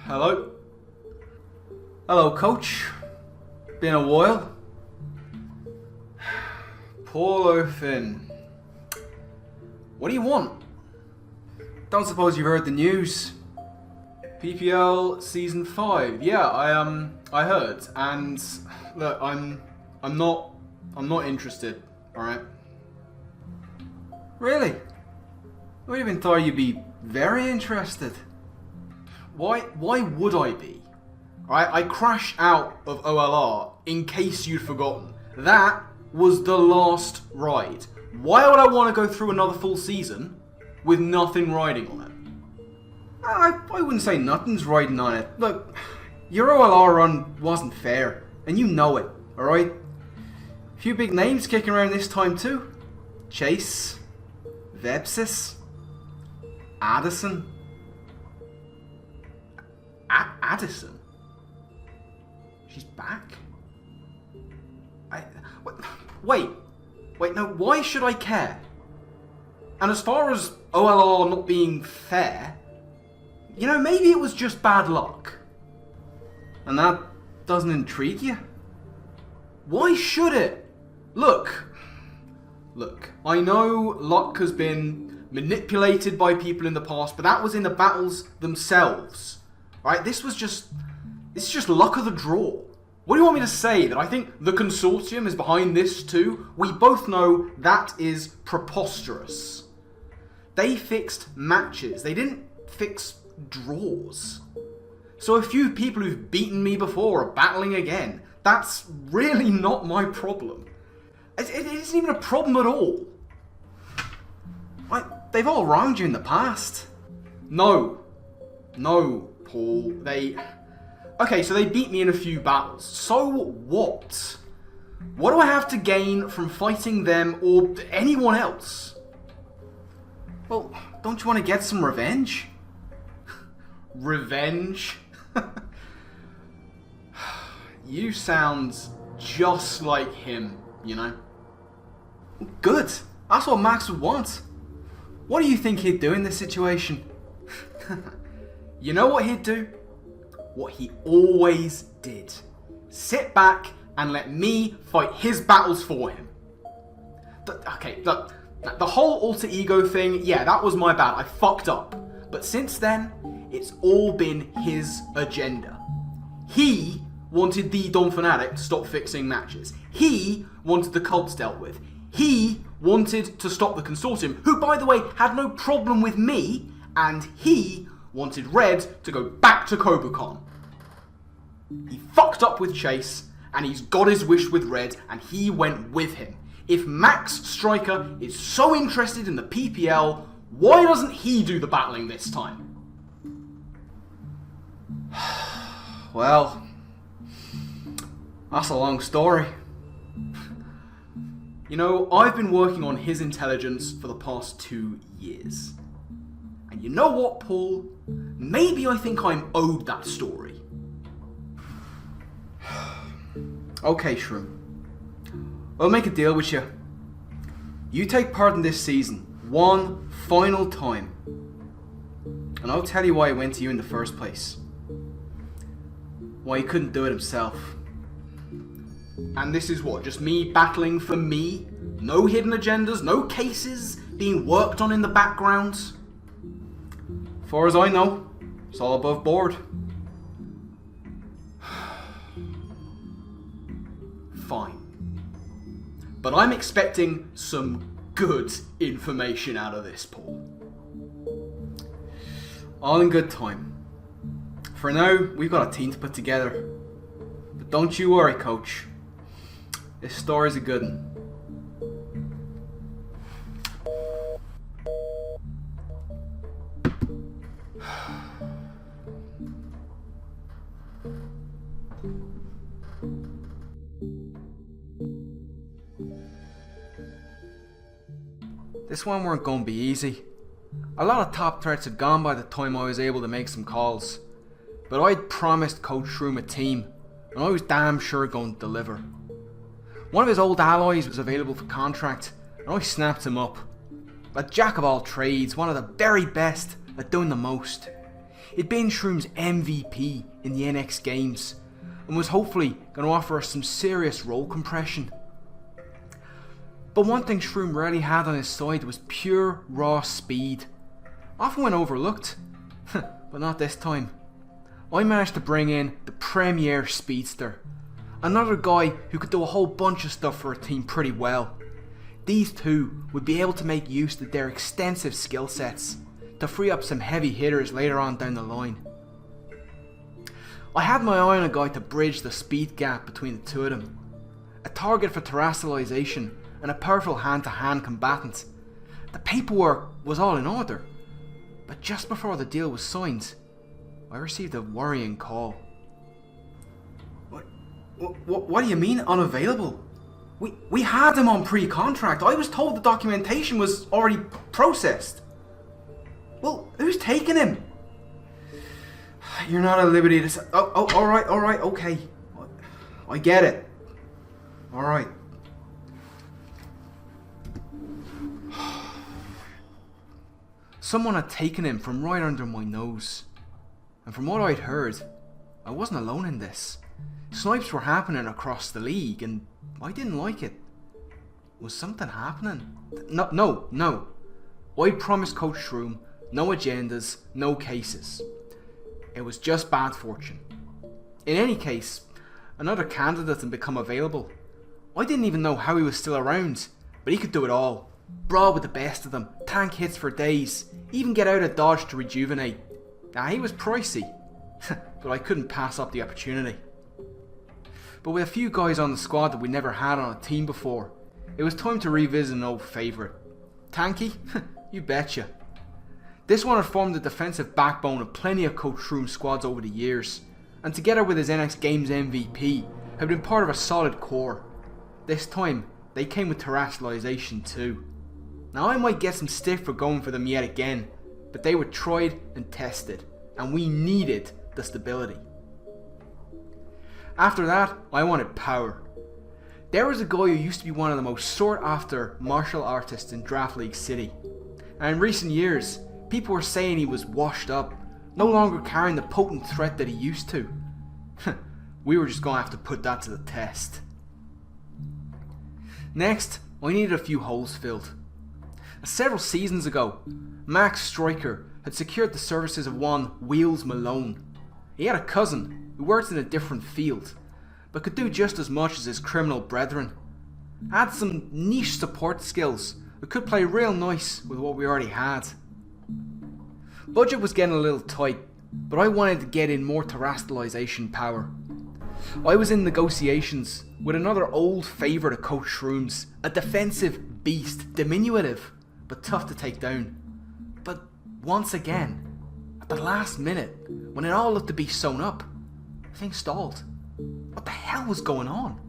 Hello? Hello, coach. Been a while. Paul Finn. What do you want? Don't suppose you've heard the news. PPL Season 5. Yeah, I heard. And look, I'm not interested, alright? Really? I would even thought you'd be very interested. Why would I be? Alright, I crashed out of OLR in case you'd forgotten. That was the last ride. Why would I want to go through another full season with nothing riding on it? I wouldn't say nothing's riding on it. Look, your OLR run wasn't fair, and you know it, alright? A few big names kicking around this time too. Chase, Vepsis, Addison. Addison? She's back? Wait, no, why should I care? And as far as OLR not being fair, you know, maybe it was just bad luck. And that doesn't intrigue you? Why should it? Look, I know luck has been manipulated by people in the past, but that was in the battles themselves. Right? This is just luck of the draw. What do you want me to say? That I think the consortium is behind this too? We both know that is preposterous. They fixed matches. They didn't fix draws. So a few people who've beaten me before are battling again. That's really not my problem. It isn't even a problem at all. They've all wronged you in the past. No, Paul. Okay, so they beat me in a few battles. So what? What do I have to gain from fighting them or anyone else? Well, don't you want to get some revenge? Revenge? You sound just like him, you know? Good. That's what Max would want. What do you think he'd do in this situation? You know what he'd do? What he always did. Sit back and let me fight his battles for him. Okay, look, the whole alter ego thing, yeah, that was my bad. I fucked up. But since then, it's all been his agenda. He wanted the Dom Fanatic to stop fixing matches. He wanted the cults dealt with. He wanted to stop the consortium, who, by the way, had no problem with me, and he wanted Red to go back to Kobucon. He fucked up with Chase, and he's got his wish with Red, and he went with him. If Max Striker is so interested in the PPL, why doesn't he do the battling this time? Well, that's a long story. You know, I've been working on his intelligence for the past 2 years. And you know what, Paul? Maybe I think I'm owed that story. Okay, Shroom. I'll make a deal with you. You take part in this season, one final time. And I'll tell you why I went to you in the first place. Why he couldn't do it himself. And this is what? Just me battling for me? No hidden agendas? No cases being worked on in the background? As far as I know, it's all above board. Fine. But I'm expecting some good information out of this, Paul. All in good time. For now, we've got a team to put together. But don't you worry, Coach. This story's a good one. This one weren't going to be easy. A lot of top threats had gone by the time I was able to make some calls. But I'd promised Coach Shroom a team, and I was damn sure going to deliver. One of his old alloys was available for contract, and I snapped him up. A jack of all trades, one of the very best at doing the most. He'd been Shroom's MVP in the NX games, and was hopefully going to offer us some serious role compression. But one thing Shroom rarely had on his side was pure raw speed. Often went overlooked, but not this time. I managed to bring in the premier speedster, another guy who could do a whole bunch of stuff for a team pretty well. These two would be able to make use of their extensive skill sets to free up some heavy hitters later on down the line. I had my eye on a guy to bridge the speed gap between the two of them, a target for terrestrialization and a powerful hand-to-hand combatant. The paperwork was all in order, but just before the deal was signed, I received a worrying call. What do you mean unavailable? We had him on pre-contract. I was told the documentation was already processed. Well, who's taking him? You're not at liberty to say... alright, okay. I get it. Alright. Someone had taken him from right under my nose. And from what I'd heard, I wasn't alone in this. Snipes were happening across the league, and I didn't like it. Was something happening? No. I promised Coach Shroom no agendas, no cases. It was just bad fortune. In any case, another candidate had become available. I didn't even know how he was still around, but he could do it all. Brawl with the best of them, tank hits for days, even get out of dodge to rejuvenate. He was pricey, but I couldn't pass up the opportunity. But with a few guys on the squad that we never had on a team before, it was time to revisit an old favourite. Tanky? You betcha. This one had formed the defensive backbone of plenty of Coach Shroom squads over the years, and together with his NX Games MVP, had been part of a solid core. This time, they came with terrestrialization too. Now I might get some stick for going for them yet again, but they were tried and tested, and we needed the stability. After that, I wanted power. There was a guy who used to be one of the most sought after martial artists in Draft League City, and in recent years, people were saying he was washed up, no longer carrying the potent threat that he used to. We were just going to have to put that to the test. Next, I needed a few holes filled. Several seasons ago, Max Striker had secured the services of one Wheels Malone. He had a cousin who worked in a different field, but could do just as much as his criminal brethren. Had some niche support skills that could play real nice with what we already had. Budget was getting a little tight, but I wanted to get in more terrestrialization power. I was in negotiations with another old favourite of Coach Shroom's, a defensive beast, diminutive, but tough to take down. But once again, at the last minute, when it all looked to be sewn up, things stalled. What the hell was going on?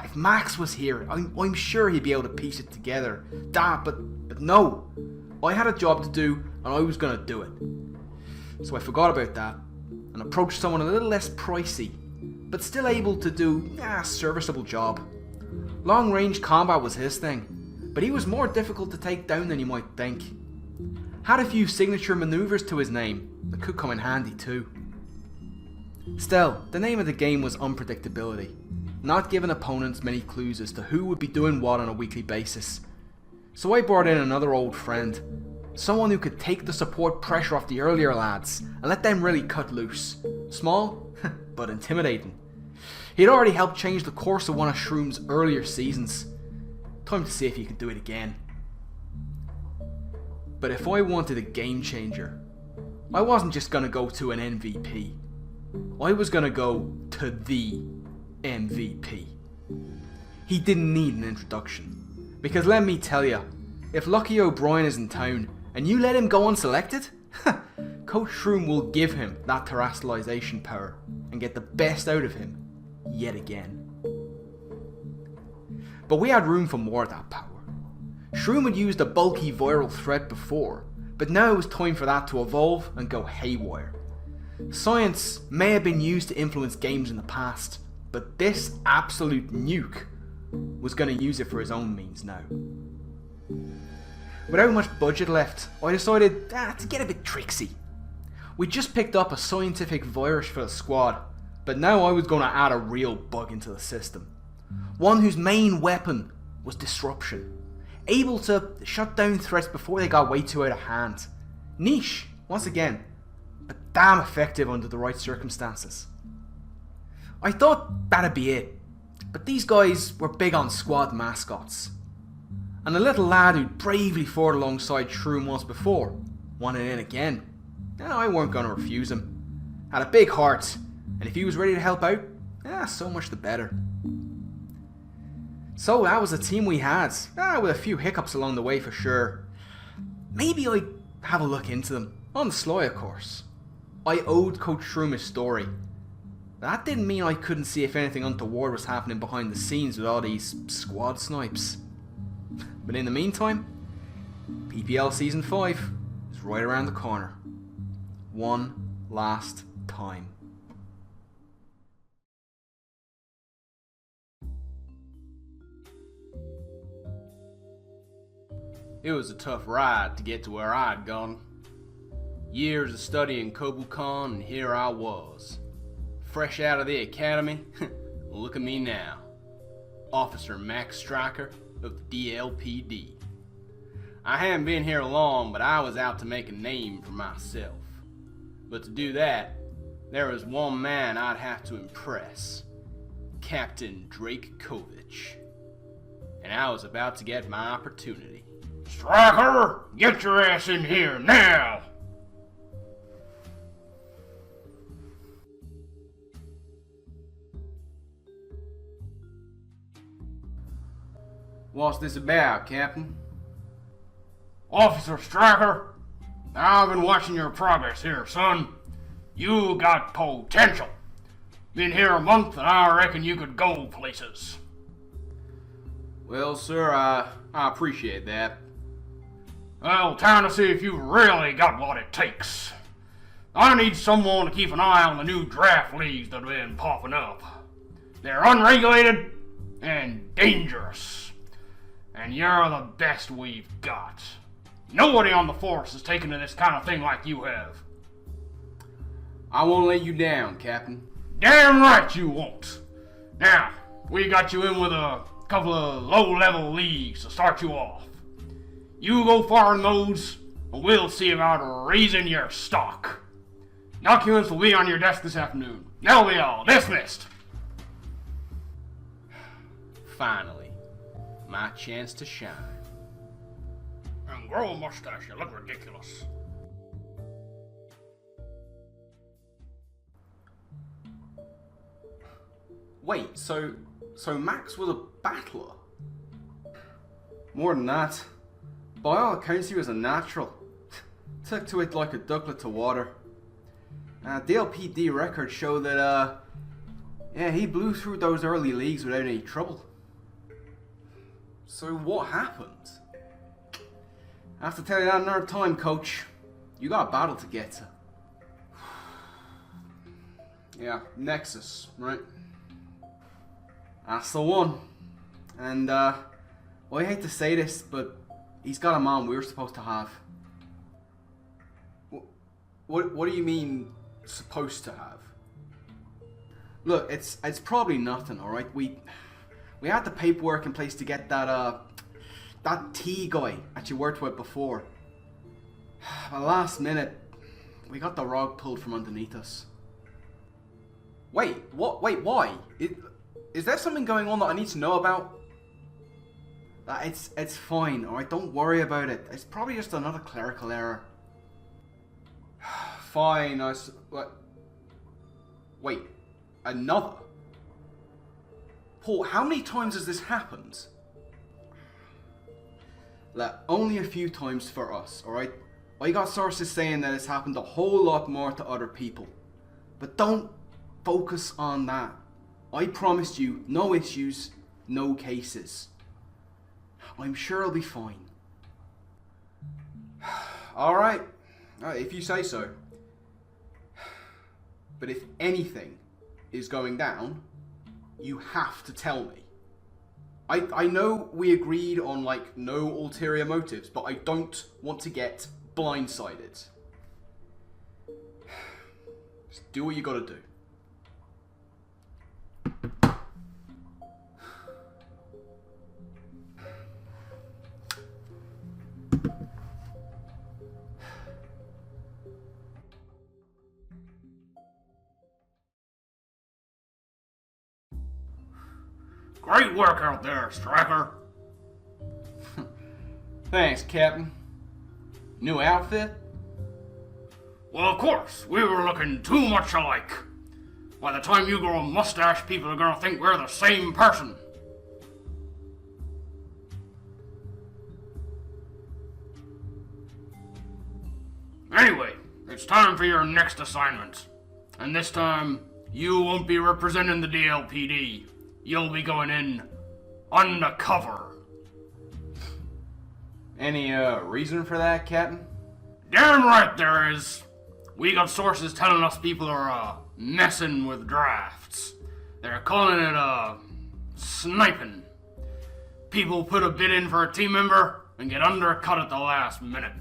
If Max was here, I'm sure he'd be able to piece it together. But no. I had a job to do, and I was going to do it. So I forgot about that, and approached someone a little less pricey, but still able to do a serviceable job. Long range combat was his thing, but he was more difficult to take down than you might think. Had a few signature maneuvers to his name that could come in handy too. Still, the name of the game was unpredictability, not giving opponents many clues as to who would be doing what on a weekly basis. So I brought in another old friend, someone who could take the support pressure off the earlier lads and let them really cut loose. Small, but intimidating. He'd already helped change the course of one of Shroom's earlier seasons. Time to see if he could do it again. But if I wanted a game changer, I wasn't just going to go to an MVP. I was going to go to the MVP. He didn't need an introduction. Because let me tell you, if Lucky O'Brien is in town and you let him go unselected, Coach Shroom will give him that terrestrialization power and get the best out of him yet again. But we had room for more of that power. Shroom had used a bulky viral threat before, but now it was time for that to evolve and go haywire. Science may have been used to influence games in the past, But this absolute nuke was going to use it for his own means now. Without much budget left, I decided to get a bit tricksy. We just picked up a scientific virus for the squad, but now I was going to add a real bug into the system. One whose main weapon was disruption, able to shut down threats before they got way too out of hand. Niche, once again, but damn effective under the right circumstances. I thought that'd be it, but these guys were big on squad mascots. And the little lad who'd bravely fought alongside Shroom once before wanted in again. Now I weren't going to refuse him. Had a big heart, and if he was ready to help out, so much the better. So that was the team we had, with a few hiccups along the way for sure. Maybe I'd have a look into them, on the sly of course. I owed Coach Shroom his story. That didn't mean I couldn't see if anything untoward was happening behind the scenes with all these squad snipes. But in the meantime, PPL Season 5 is right around the corner. One last time. It was a tough ride to get to where I'd gone. Years of studying Kobukan, and here I was. Fresh out of the academy, look at me now. Officer Max Stryker of the DLPD. I hadn't been here long, but I was out to make a name for myself. But to do that, there was one man I'd have to impress. Captain Drake Kovich. And I was about to get my opportunity. Stryker, get your ass in here now! What's this about, Captain? Officer Stryker, I've been watching your progress here, son. You got potential. Been here a month and I reckon you could go places. Well, sir, I appreciate that. Well, time to see if you really got what it takes. I need someone to keep an eye on the new draft leagues that have been popping up. They're unregulated and dangerous. And you're the best we've got. Nobody on the force is taking to this kind of thing like you have. I won't let you down, Captain. Damn right you won't. Now, we got you in with a couple of low-level leagues to start you off. You go far in those, and we'll see about raising your stock. Documents will be on your desk this afternoon. That'll be all. Dismissed. Finally, my chance to shine. And grow a mustache, you look ridiculous. Wait, so Max was a battler? More than that, by all accounts he was a natural. Took to it like a ducklet to water. DLPD records show that, he blew through those early leagues without any trouble. So what happened? I have to tell you that another time, Coach. You got a battle to get to. Yeah, Nexus, right? That's the one. And, I hate to say this, but he's got a man we were supposed to have. What do you mean, supposed to have? Look, it's probably nothing, alright? We had the paperwork in place to get that T guy that you worked with before. At the last minute, we got the rug pulled from underneath us. Wait, what? Wait, why? Is there something going on that I need to know about? It's fine, alright? Don't worry about it. It's probably just another clerical error. Fine, what? Wait, another? Paul, how many times has this happened? Like, only a few times for us, alright? I got sources saying that it's happened a whole lot more to other people. But don't focus on that. I promised you, no issues, no cases. I'm sure it'll be fine. Alright, if you say so. But if anything is going down, You have to tell me. I know we agreed on, like, no ulterior motives, but I don't want to get blindsided. Just do what you gotta do. Great work out there, Striker. Thanks, Captain. New outfit? Well, of course, we were looking too much alike. By the time you grow a mustache, people are gonna think we're the same person. Anyway, it's time for your next assignment. And this time, you won't be representing the DLPD. You'll be going in undercover. Any, reason for that, Captain? Damn right there is. We got sources telling us people are, messing with drafts. They're calling it, sniping. People put a bid in for a team member and get undercut at the last minute.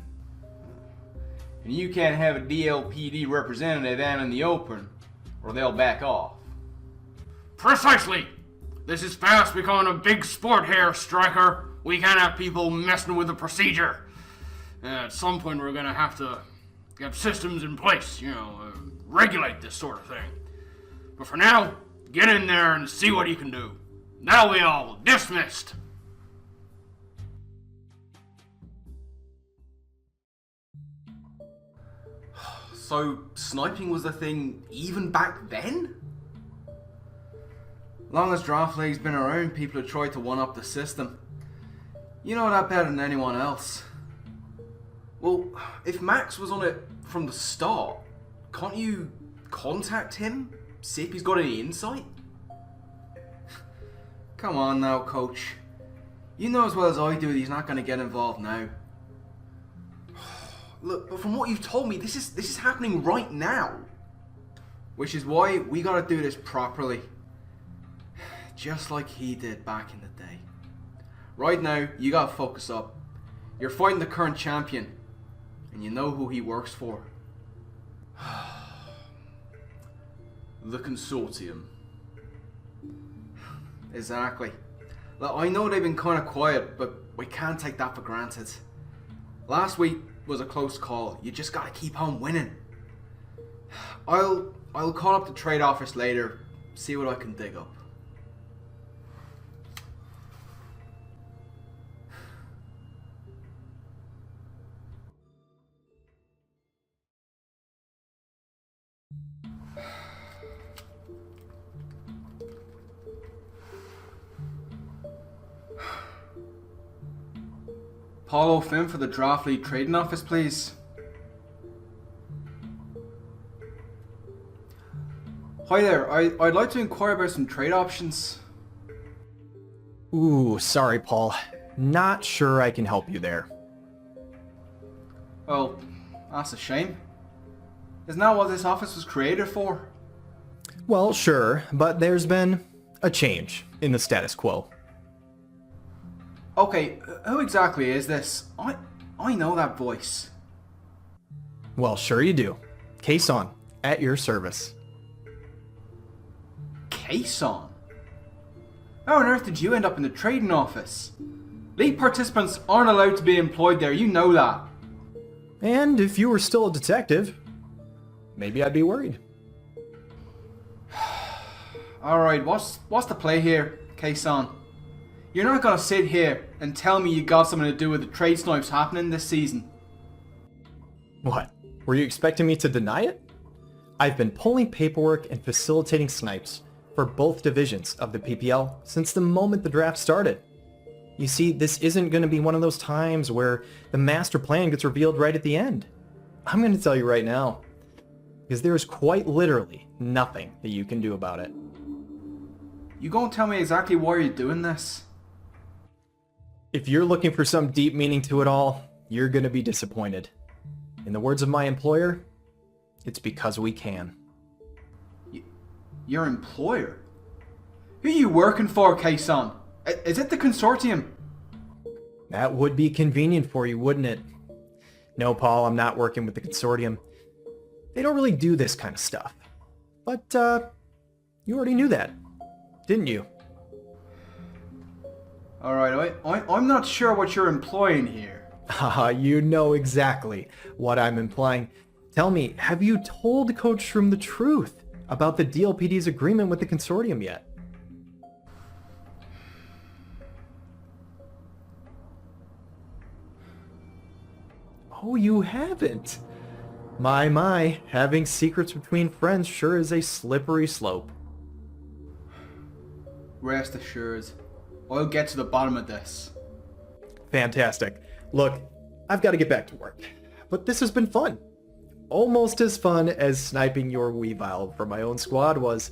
And you can't have a DLPD representative out in the open, or they'll back off. Precisely! This is fast becoming a big sport here, Striker. We can't have people messing with the procedure. At some point we're gonna have to get systems in place, regulate this sort of thing. But for now, get in there and see what you can do. Now we all dismissed. So, sniping was a thing even back then? Long as Draft League's been around, people have tried to one-up the system. You know that better than anyone else. Well, if Max was on it from the start, can't you contact him? See if he's got any insight? Come on now, Coach. You know as well as I do that he's not going to get involved now. Look, but from what you've told me, this is happening right now. Which is why we gotta do this properly. Just like he did back in the day. Right now, you gotta focus up. You're fighting the current champion. And you know who he works for. The Consortium. Exactly. Look, I know they've been kind of quiet, but we can't take that for granted. Last week was a close call. You just gotta keep on winning. I'll call up the trade office later, see what I can dig up. Paulo Finn for the Draft League trading office, please. Hi there, I'd like to inquire about some trade options. Ooh, sorry, Paul. Not sure I can help you there. Well, that's a shame. Isn't that what this office was created for? Well, sure, but there's been a change in the status quo. Okay, who exactly is this? I know that voice. Well, sure you do. Case on, at your service. Case on? How on earth did you end up in the trading office? League participants aren't allowed to be employed there, you know that. And if you were still a detective, maybe I'd be worried. Alright, what's the play here, Case on? You're not gonna sit here and tell me you got something to do with the trade snipes happening this season. What? Were you expecting me to deny it? I've been pulling paperwork and facilitating snipes for both divisions of the PPL since the moment the draft started. You see, this isn't going to be one of those times where the master plan gets revealed right at the end. I'm going to tell you right now, because there is quite literally nothing that you can do about it. You gonna tell me exactly why you're doing this? If you're looking for some deep meaning to it all, you're going to be disappointed. In the words of my employer, it's because we can. Your employer? Who are you working for, Kason? Is it the consortium? That would be convenient for you, wouldn't it? No, Paul, I'm not working with the consortium. They don't really do this kind of stuff. But, you already knew that, didn't you? Alright, I'm not sure what you're employing here. Haha, you know exactly what I'm implying. Tell me, have you told Coach Shroom the truth about the DLPD's agreement with the consortium yet? Oh, you haven't? My, having secrets between friends sure is a slippery slope. Rest assured, I'll get to the bottom of this. Fantastic. Look, I've got to get back to work, but this has been fun. Almost as fun as sniping your Weavile from my own squad was.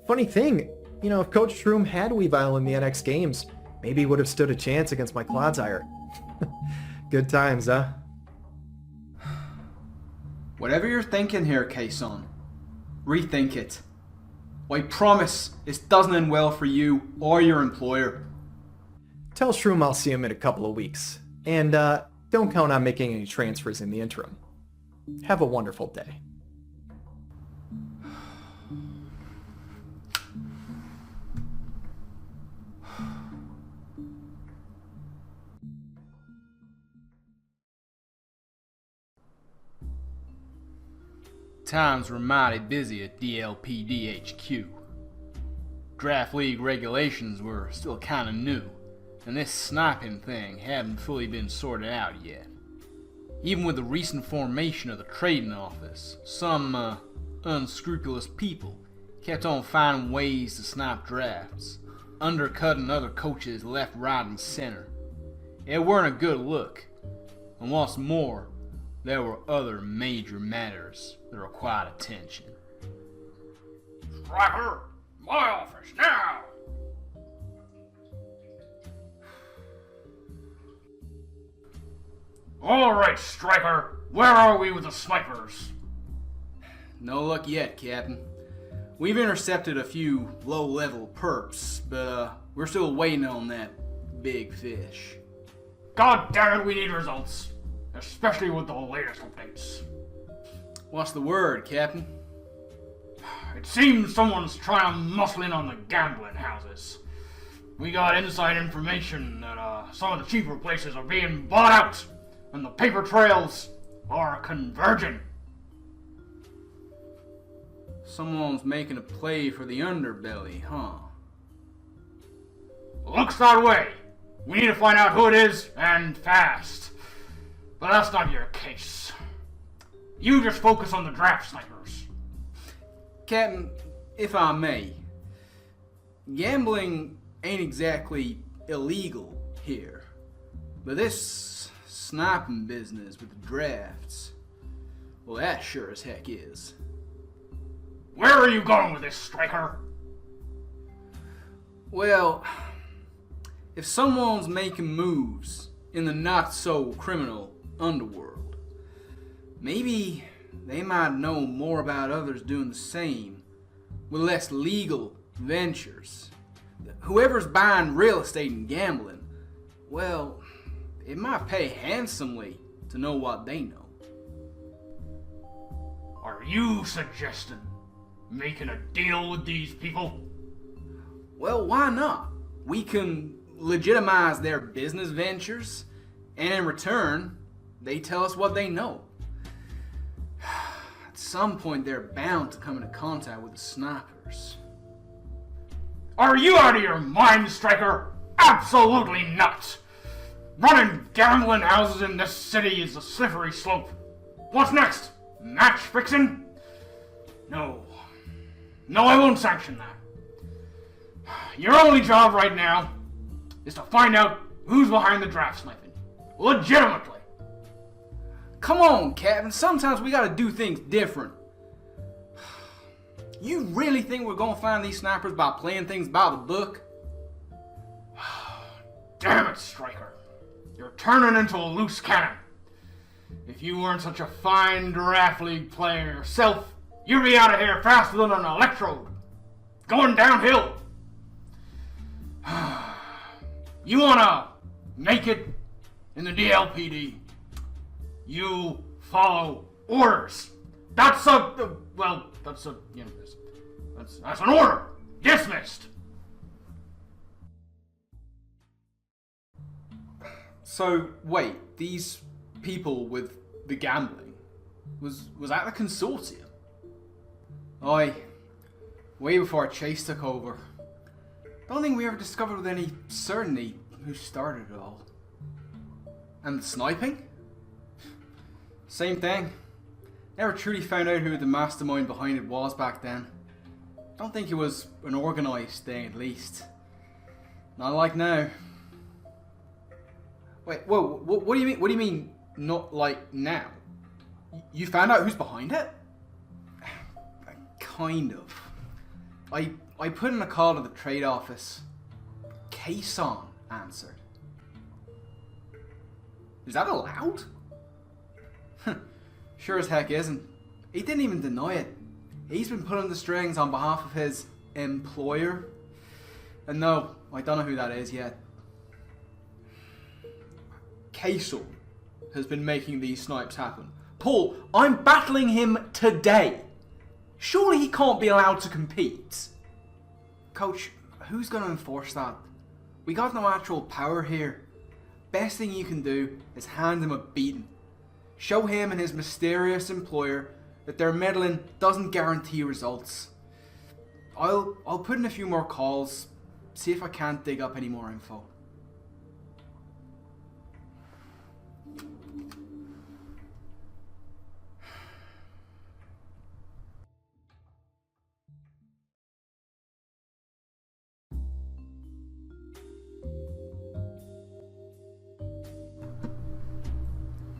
Funny thing, you know, if Coach Shroom had Weavile in the NX games, maybe he would have stood a chance against my Clodsire. Good times, huh? Whatever you're thinking here, Kason, rethink it. I promise this doesn't end well for you or your employer. Tell Shroom I'll see him in a couple of weeks. And don't count on making any transfers in the interim. Have a wonderful day. Times were mighty busy at DLPD HQ. Draft League regulations were still kinda new, and this sniping thing hadn't fully been sorted out yet. Even with the recent formation of the trading office, some unscrupulous people kept on finding ways to snipe drafts, undercutting other coaches left, right, and center. It weren't a good look, and what's more, there were other major matters that required attention. Striker, my office now! Alright, Striker, where are we with the snipers? No luck yet, Captain. We've intercepted a few low-level perps, but we're still waiting on that big fish. God damn it, we need results. Especially with the latest updates. What's the word, Captain? It seems someone's trying to muscle in on the gambling houses. We got inside information that some of the cheaper places are being bought out, and the paper trails are converging. Someone's making a play for the underbelly, huh? Looks that way. We need to find out who it is, and fast. But that's not your case. You just focus on the draft snipers. Captain, if I may, gambling ain't exactly illegal here, but this sniping business with the drafts, well, that sure as heck is. Where are you going with this, Striker? Well, if someone's making moves in the not-so-criminal underworld, maybe they might know more about others doing the same with less legal ventures. Whoever's buying real estate and gambling, well, it might pay handsomely to know what they know. Are you suggesting making a deal with these people? Well, why not? We can legitimize their business ventures, and in return, they tell us what they know. At some point, they're bound to come into contact with the snipers. Are you out of your mind, Striker? Absolutely not! Running gambling houses in this city is a slippery slope. What's next? Match fixing? No. No, I won't sanction that. Your only job right now is to find out who's behind the draft sniping. Legitimately. Come on, Captain. Sometimes we gotta do things different. You really think we're gonna find these snipers by playing things by the book? Damn it, Striker. You're turning into a loose cannon. If you weren't such a fine draft league player yourself, you'd be out of here faster than an electrode. Going downhill. You wanna make it in the DLPD? You follow orders. That's a that's an order. Dismissed. So, wait, these people with the gambling, was that the consortium? Aye, way before Chase took over. Don't think we ever discovered with any certainty who started it all. And the sniping? Same thing. Never truly found out who the mastermind behind it was back then. Don't think it was an organised thing, at least. Not like now. Wait, whoa, what do you mean? What do you mean, not like now? You found out who's behind it? Kind of. I put in a call to the trade office. Kason answered. Is that allowed? Sure as heck isn't. He didn't even deny it. He's been pulling the strings on behalf of his employer. And no, I don't know who that is yet. Kason has been making these snipes happen. Paul, I'm battling him today. Surely he can't be allowed to compete. Coach, who's going to enforce that? We got no actual power here. Best thing you can do is hand him a beating. Show him and his mysterious employer that their meddling doesn't guarantee results. I'll put in a few more calls, see if I can't dig up any more info.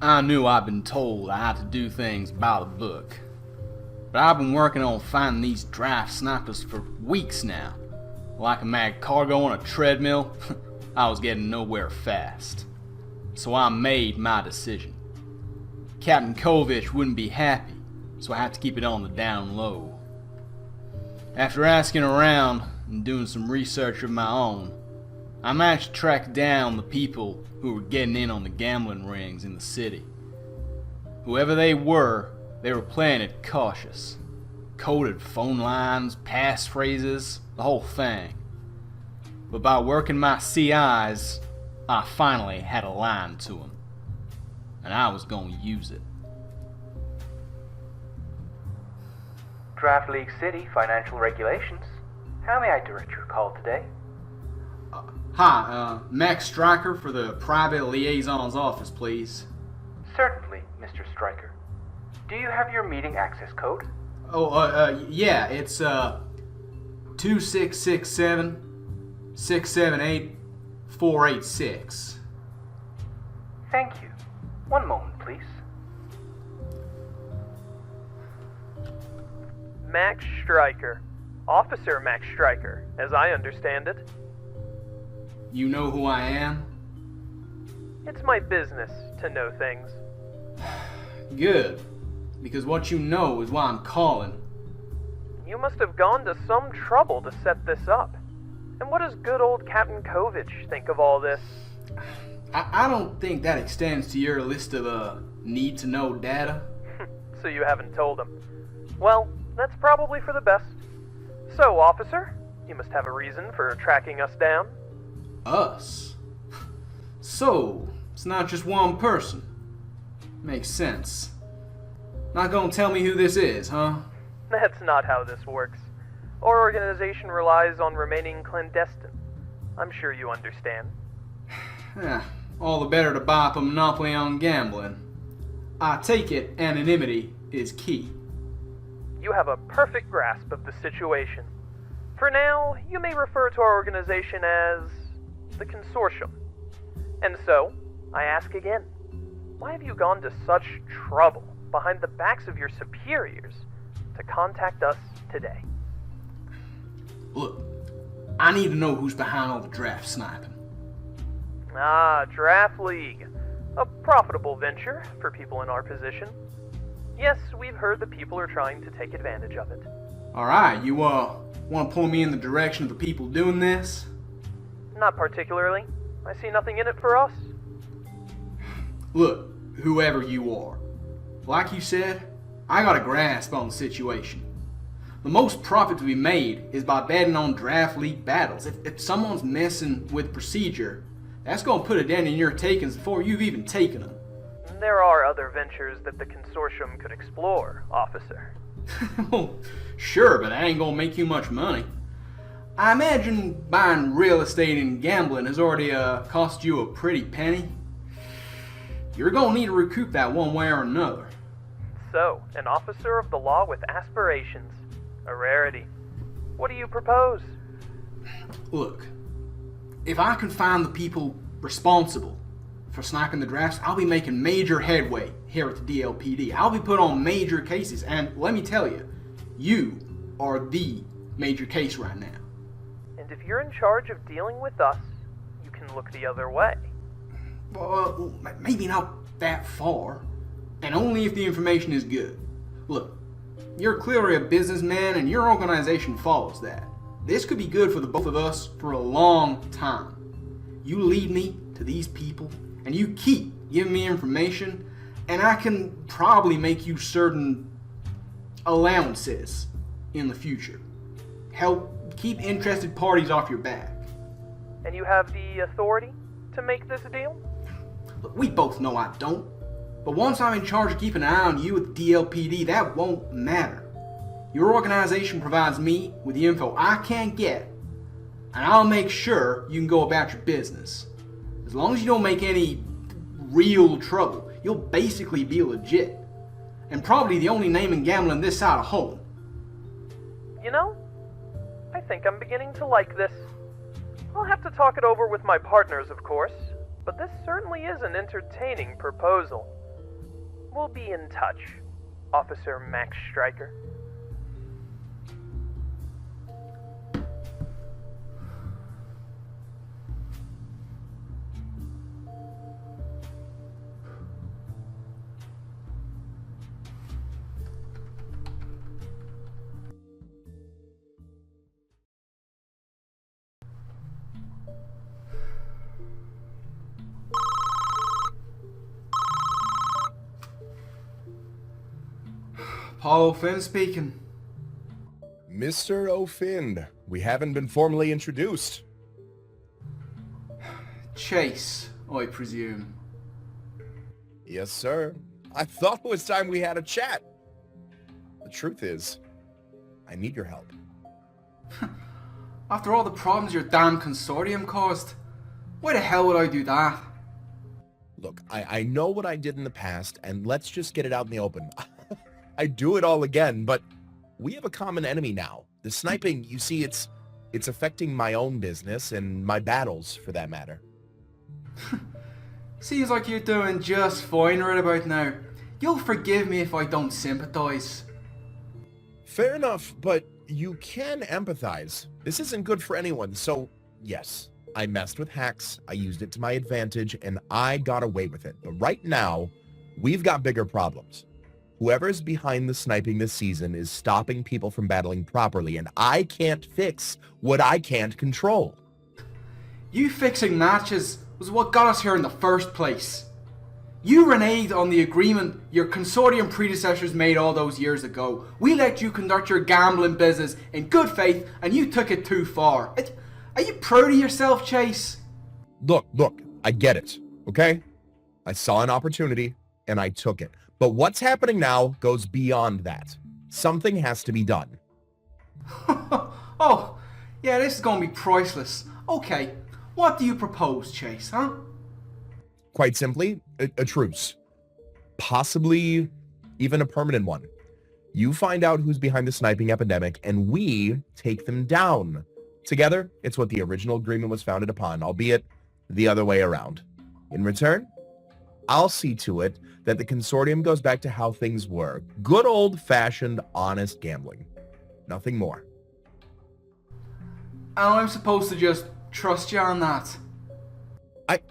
I knew I'd been told I had to do things by the book. But I've been working on finding these draft snipers for weeks now. Like a mad cargo on a treadmill, I was getting nowhere fast. So I made my decision. Captain Kovich wouldn't be happy, so I had to keep it on the down low. After asking around and doing some research of my own, I managed to track down the people who were getting in on the gambling rings in the city. Whoever they were playing it cautious. Coded phone lines, passphrases, the whole thing. But by working my CIs, I finally had a line to them. And I was going to use it. Draft League City Financial Regulations. How may I direct your call today? Hi, Max Stryker for the Private Liaison's office, please. Certainly, Mr. Stryker. Do you have your meeting access code? Yeah, it's 2667-678-486. Thank you. One moment, please. Max Stryker. Officer Max Stryker, as I understand it. You know who I am? It's my business to know things. Good. Because what you know is why I'm calling. You must have gone to some trouble to set this up. And what does good old Captain Kovich think of all this? I don't think that extends to your list of need-to-know data. So you haven't told him. Well, that's probably for the best. So, officer, you must have a reason for tracking us down. Us? So, it's not just one person. Makes sense. Not gonna tell me who this is, huh? That's not how this works. Our organization relies on remaining clandestine. I'm sure you understand. All the better to buy up a monopoly on gambling. I take it anonymity is key. You have a perfect grasp of the situation. For now, you may refer to our organization as the Consortium. And so, I ask again, why have you gone to such trouble behind the backs of your superiors to contact us today? Look, I need to know who's behind all the draft sniping. Ah, Draft League. A profitable venture for people in our position. Yes, we've heard that people are trying to take advantage of it. Alright, you want to pull me in the direction of the people doing this? Not particularly. I see nothing in it for us. Look, whoever you are, like you said, I got a grasp on the situation. The most profit to be made is by betting on draft league battles. If someone's messing with procedure, that's going to put a dent in your takings before you've even taken them. There are other ventures that the consortium could explore, officer. Well, sure, but that ain't going to make you much money. I imagine buying real estate and gambling has already cost you a pretty penny. You're going to need to recoup that one way or another. So, an officer of the law with aspirations. A rarity. What do you propose? Look, if I can find the people responsible for sniping the drafts, I'll be making major headway here at the DLPD. I'll be put on major cases, and let me tell you, you are the major case right now. And if you're in charge of dealing with us, you can look the other way. Well, maybe not that far, and only if the information is good. Look, you're clearly a businessman and your organization follows that. This could be good for the both of us for a long time. You lead me to these people and you keep giving me information, and I can probably make you certain allowances in the future. Help keep interested parties off your back. And you have the authority to make this deal? Look, we both know I don't. But once I'm in charge of keeping an eye on you at the DLPD, that won't matter. Your organization provides me with the info I can't get, and I'll make sure you can go about your business. As long as you don't make any real trouble, you'll basically be legit. And probably the only name in gambling this side of home. You know, I think I'm beginning to like this. I'll have to talk it over with my partners, of course, but this certainly is an entertaining proposal. We'll be in touch, Officer Max Stryker. Paul O'Finn speaking. Mr. O'Finn, we haven't been formally introduced. Chase, I presume. Yes, sir. I thought it was time we had a chat. The truth is, I need your help. After all the problems your damn consortium caused, why the hell would I do that? Look, I know what I did in the past, and let's just get it out in the open. I'd do it all again, but we have a common enemy now. The sniping, you see, it's affecting my own business and my battles, for that matter. Seems like you're doing just fine right about now. You'll forgive me if I don't sympathize. Fair enough, but you can empathize. This isn't good for anyone, so yes, I messed with hacks, I used it to my advantage, and I got away with it. But right now, we've got bigger problems. Whoever's behind the sniping this season is stopping people from battling properly, and I can't fix what I can't control. You fixing matches was what got us here in the first place. You reneged on the agreement your consortium predecessors made all those years ago. We let you conduct your gambling business in good faith, and you took it too far. Are you proud of yourself, Chase? Look, I get it, okay? I saw an opportunity, and I took it. But what's happening now goes beyond that. Something has to be done. Oh, yeah, this is going to be priceless. Okay, what do you propose, Chase, huh? Quite simply, a truce. Possibly even a permanent one. You find out who's behind the sniping epidemic, and we take them down. Together, it's what the original agreement was founded upon, albeit the other way around. In return, I'll see to it that the consortium goes back to how things were. Good old-fashioned, honest gambling. Nothing more. And I'm supposed to just trust you on that.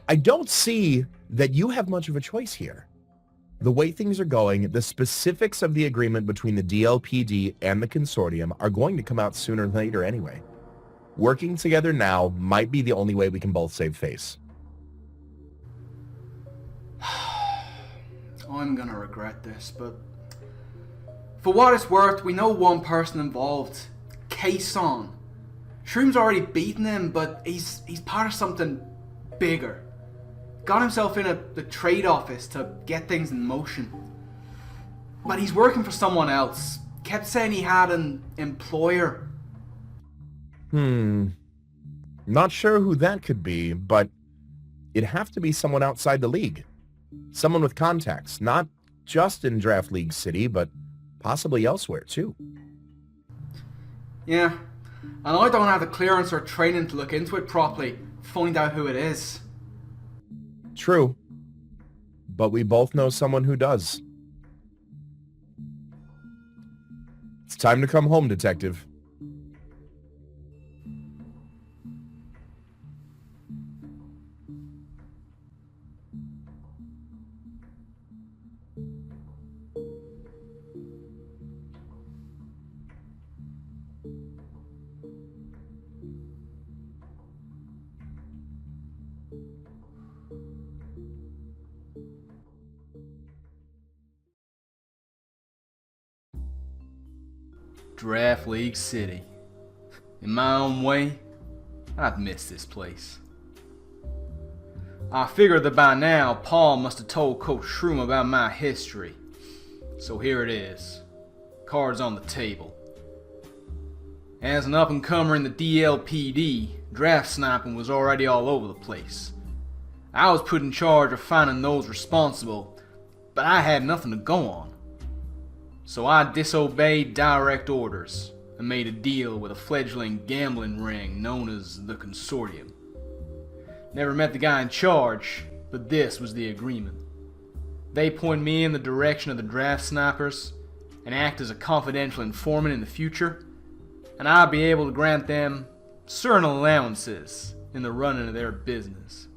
I don't see that you have much of a choice here. The way things are going, the specifics of the agreement between the DLPD and the consortium are going to come out sooner or later anyway. Working together now might be the only way we can both save face. I'm gonna regret this, but for what it's worth, we know one person involved. Kason. Shroom's already beaten him, but he's part of something bigger. Got himself in the trade office to get things in motion. But he's working for someone else. Kept saying he had an employer. Not sure who that could be, but it'd have to be someone outside the league. Someone with contacts, not just in Draft League City, but possibly elsewhere too. Yeah, and I don't have the clearance or training to look into it properly, find out who it is. True. But we both know someone who does. It's time to come home, Detective. Draft League City. In my own way, I've missed this place. I figured that by now, Paul must have told Coach Shroom about my history. So here it is. Cards on the table. As an up-and-comer in the DLPD, draft sniping was already all over the place. I was put in charge of finding those responsible, but I had nothing to go on. So I disobeyed direct orders and made a deal with a fledgling gambling ring known as the Consortium. Never met the guy in charge, but this was the agreement. They point me in the direction of the draft snipers and act as a confidential informant in the future, and I'll be able to grant them certain allowances in the running of their business.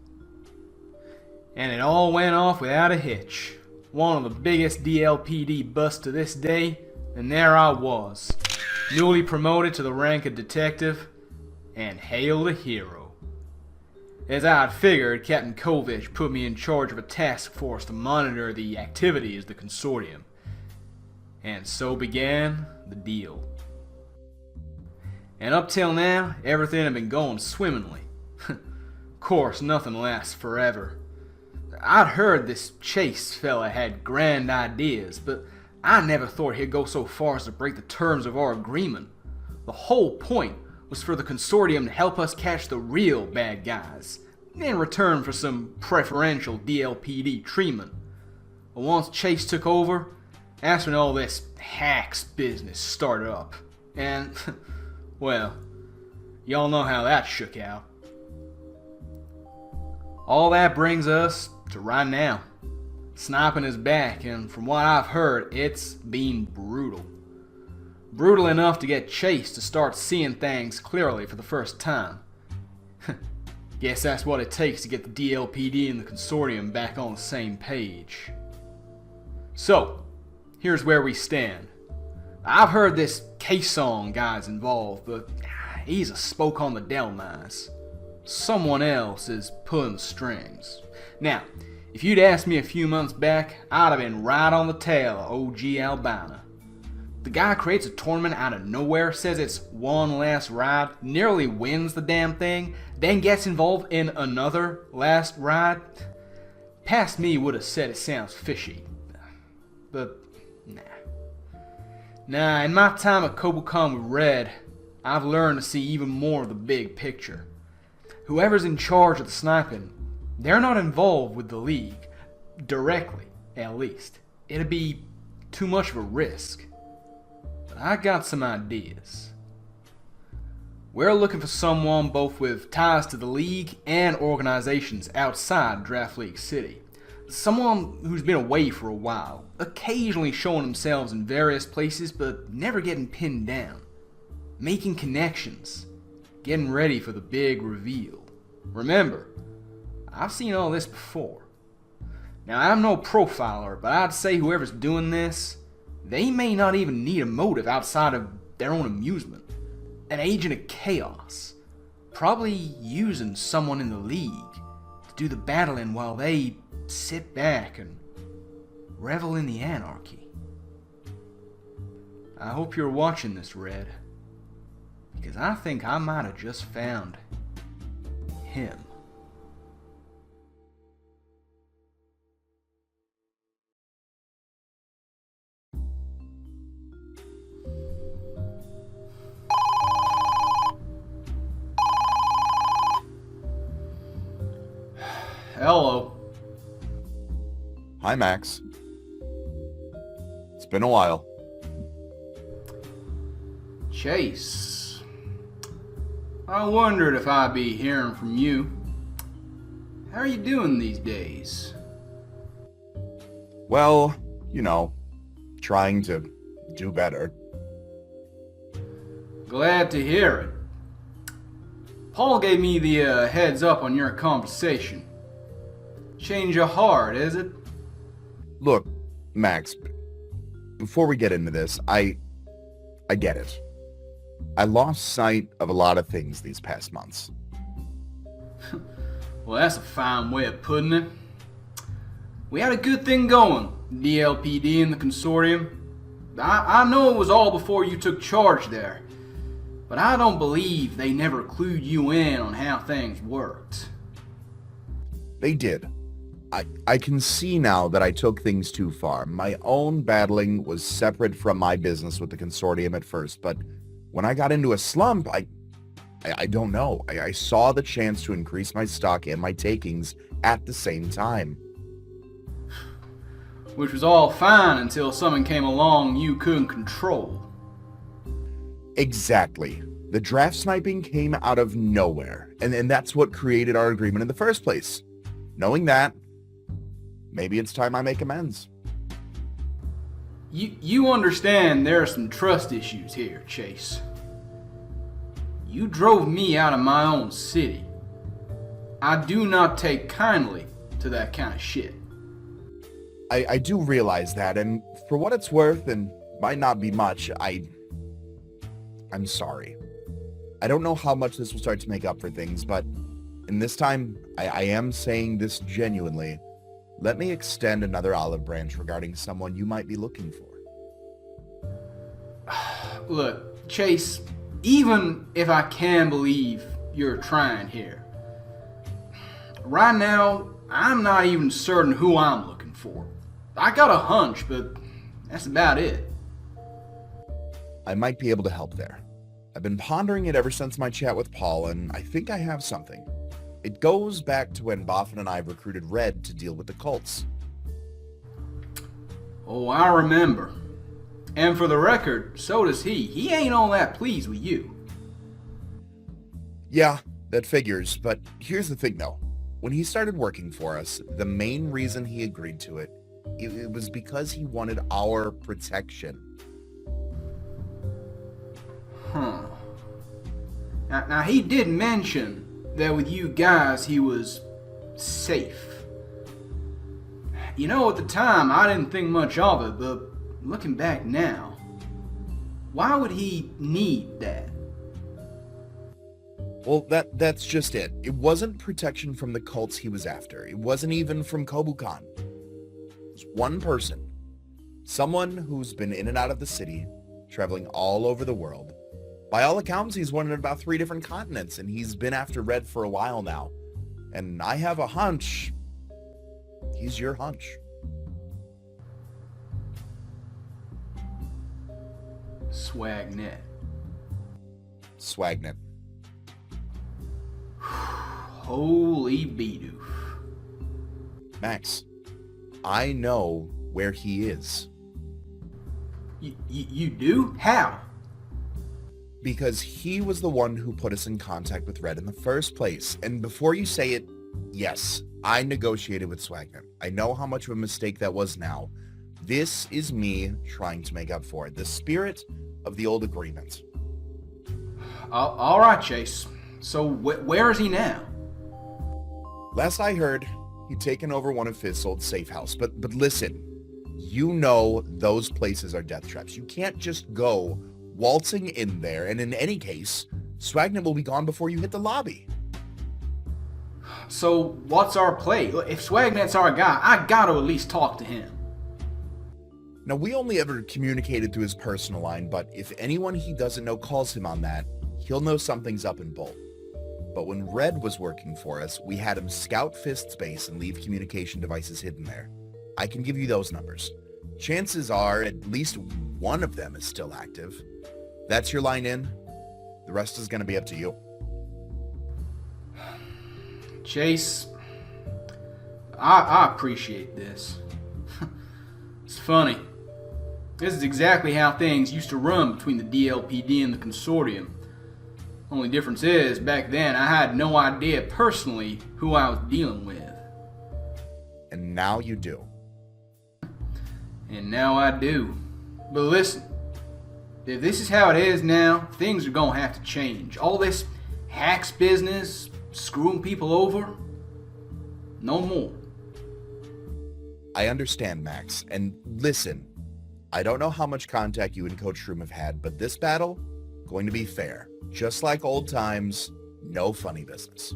And it all went off without a hitch. One of the biggest DLPD busts to this day, and there I was, newly promoted to the rank of detective, and hailed a hero. As I had figured, Captain Kovich put me in charge of a task force to monitor the activities of the Consortium. And so began the deal. And up till now, everything had been going swimmingly. Of course, nothing lasts forever. I'd heard this Chase fella had grand ideas, but I never thought he'd go so far as to break the terms of our agreement. The whole point was for the Consortium to help us catch the real bad guys, in return for some preferential DLPD treatment. But once Chase took over, that's when all this hacks business started up. And, well, y'all know how that shook out. All that brings us to right now. Sniping is back, and from what I've heard, it's been brutal. Brutal enough to get Chase to start seeing things clearly for the first time. Guess that's what it takes to get the DLPD and the Consortium back on the same page. So, here's where we stand. I've heard this K-Song guy's involved, but he's a spoke on the Delmice. Someone else is pulling the strings. Now, if you'd asked me a few months back, I'd have been right on the tail of OG Albina. The guy creates a tournament out of nowhere, says it's one last ride, nearly wins the damn thing, then gets involved in another last ride. Past me would have said it sounds fishy. But, nah, in my time at Kobukan with Red, I've learned to see even more of the big picture. Whoever's in charge of the sniping, they're not involved with the league, directly, at least. It'd be too much of a risk. But I got some ideas. We're looking for someone both with ties to the league and organizations outside Draft League City. Someone who's been away for a while, occasionally showing themselves in various places but never getting pinned down. Making connections, getting ready for the big reveal. Remember, I've seen all this before. Now, I'm no profiler, but I'd say whoever's doing this, they may not even need a motive outside of their own amusement. An agent of chaos, Probably using someone in the League to do the battling while they sit back and revel in the anarchy. I hope you're watching this, Red, because I think I might have just found him. Hello. Hi, Max. It's been a while. Chase. I wondered if I'd be hearing from you. How are you doing these days? Well, you know, trying to do better. Glad to hear it. Paul gave me the heads up on your conversation. Change of heart, is it? Look, Max, before we get into this, I get it. I lost sight of a lot of things these past months. Well, that's a fine way of putting it. We had a good thing going, DLPD and the consortium. I know it was all before you took charge there, but I don't believe they never clued you in on how things worked. They did. I can see now that I took things too far. My own battling was separate from my business with the consortium at first, but when I got into a slump, I don't know. I saw the chance to increase my stock and my takings at the same time. Which was all fine until someone came along you couldn't control. Exactly. The draft sniping came out of nowhere, and that's what created our agreement in the first place. Knowing that, maybe it's time I make amends. You understand there are some trust issues here, Chase. You drove me out of my own city. I do not take kindly to that kind of shit. I do realize that, and for what it's worth, and might not be much, I'm sorry. I don't know how much this will start to make up for things, but in this time, I am saying this genuinely. Let me extend another olive branch regarding someone you might be looking for. Look, Chase, even if I can believe you're trying here, right now, I'm not even certain who I'm looking for. I got a hunch, but that's about it. I might be able to help there. I've been pondering it ever since my chat with Paul, and I think I have something. It goes back to when Boffin and I recruited Red to deal with the cults. Oh, I remember. And for the record, so does he. He ain't all that pleased with you. Yeah, that figures, but here's the thing though. When he started working for us, the main reason he agreed to it was because he wanted our protection. Huh. Now he did mention that with you guys he was safe. You know, at the time I didn't think much of it, but looking back now, why would he need that? Well, that's just it. It wasn't protection from the cults he was after. It wasn't even from Kobukan. It was one person. Someone who's been in and out of the city, traveling all over the world. By all accounts, he's won in about 3 different continents, and he's been after Red for a while now. And I have a hunch. He's your hunch. Swagnet. Swagnet. Holy beedoof. Max, I know where he is. You do? How? Because he was the one who put us in contact with Red in the first place. And before you say it, yes, I negotiated with Swagnet. I know how much of a mistake that was now. This is me trying to make up for it. The spirit of the old agreement. All right, Chase. So where is he now? Last I heard, he'd taken over one of Fizz's old safe house. But listen, you know those places are death traps. You can't just go waltzing in there, and in any case, Swagnet will be gone before you hit the lobby. So, what's our play? If Swagnet's our guy, I gotta at least talk to him. Now, we only ever communicated through his personal line, but if anyone he doesn't know calls him on that, he'll know something's up in Bolt. But when Red was working for us, we had him scout Fist's base and leave communication devices hidden there. I can give you those numbers. Chances are at least one of them is still active. That's your line in. The rest is going to be up to you. Chase, I appreciate this. It's funny. This is exactly how things used to run between the DLPD and the Consortium. Only difference is, back then I had no idea personally who I was dealing with. And now you do. And now I do. But listen, if this is how it is now, things are gonna have to change. All this hacks business, screwing people over, no more. I understand, Max. And listen, I don't know how much contact you and Coach Shroom have had, but this battle, going to be fair. Just like old times, no funny business.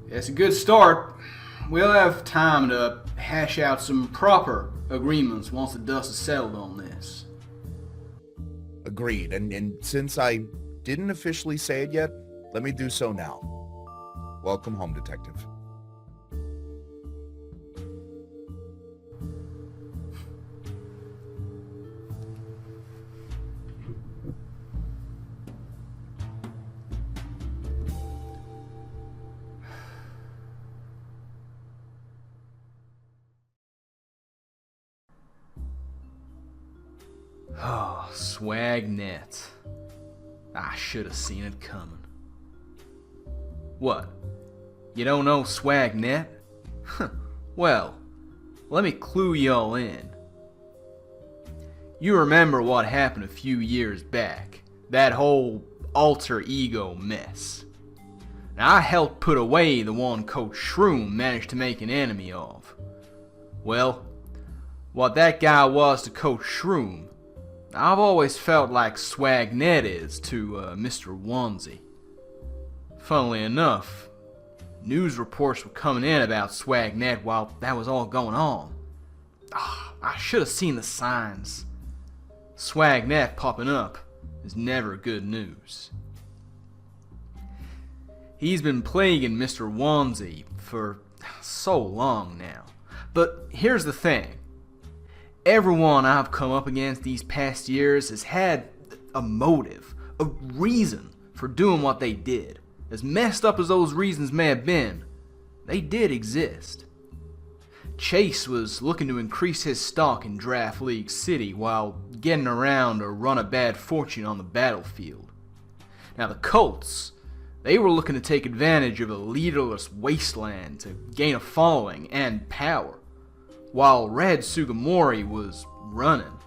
It's a good start. We'll have time to hash out some proper agreements once the dust is settled on this. Agreed. And since I didn't officially say it yet, let me do so now. Welcome home, Detective. Oh, Swagnet. I should have seen it coming. What? You don't know Swagnet? Well, let me clue y'all in. You remember what happened a few years back. That whole alter ego mess. Now, I helped put away the one Coach Shroom managed to make an enemy of. Well, what that guy was to Coach Shroom, I've always felt like Swagnet is to Mr. Onesie. Funnily enough, news reports were coming in about Swagnet while that was all going on. I should have seen the signs. Swagnet popping up is never good news. He's been plaguing Mr. Onesie for so long now. But here's the thing. Everyone I've come up against these past years has had a motive, a reason for doing what they did. As messed up as those reasons may have been, they did exist. Chase was looking to increase his stock in Draft League City while getting around to run a bad fortune on the battlefield. Now the Colts, they were looking to take advantage of a leaderless wasteland to gain a following and power. While Red Sugimori was running,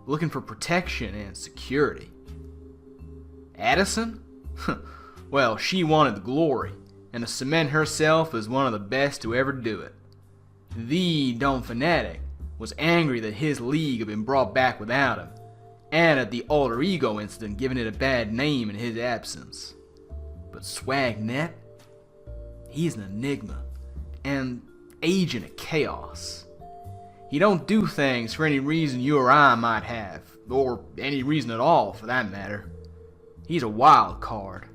looking for protection and security. Addison? Well, she wanted the glory, and to cement herself as one of the best to ever do it. The Dome Fanatic was angry that his league had been brought back without him, and at the alter ego incident giving it a bad name in his absence. But Swagnet? He's an enigma, and agent of chaos. He don't do things for any reason you or I might have, or any reason at all for that matter. He's a wild card.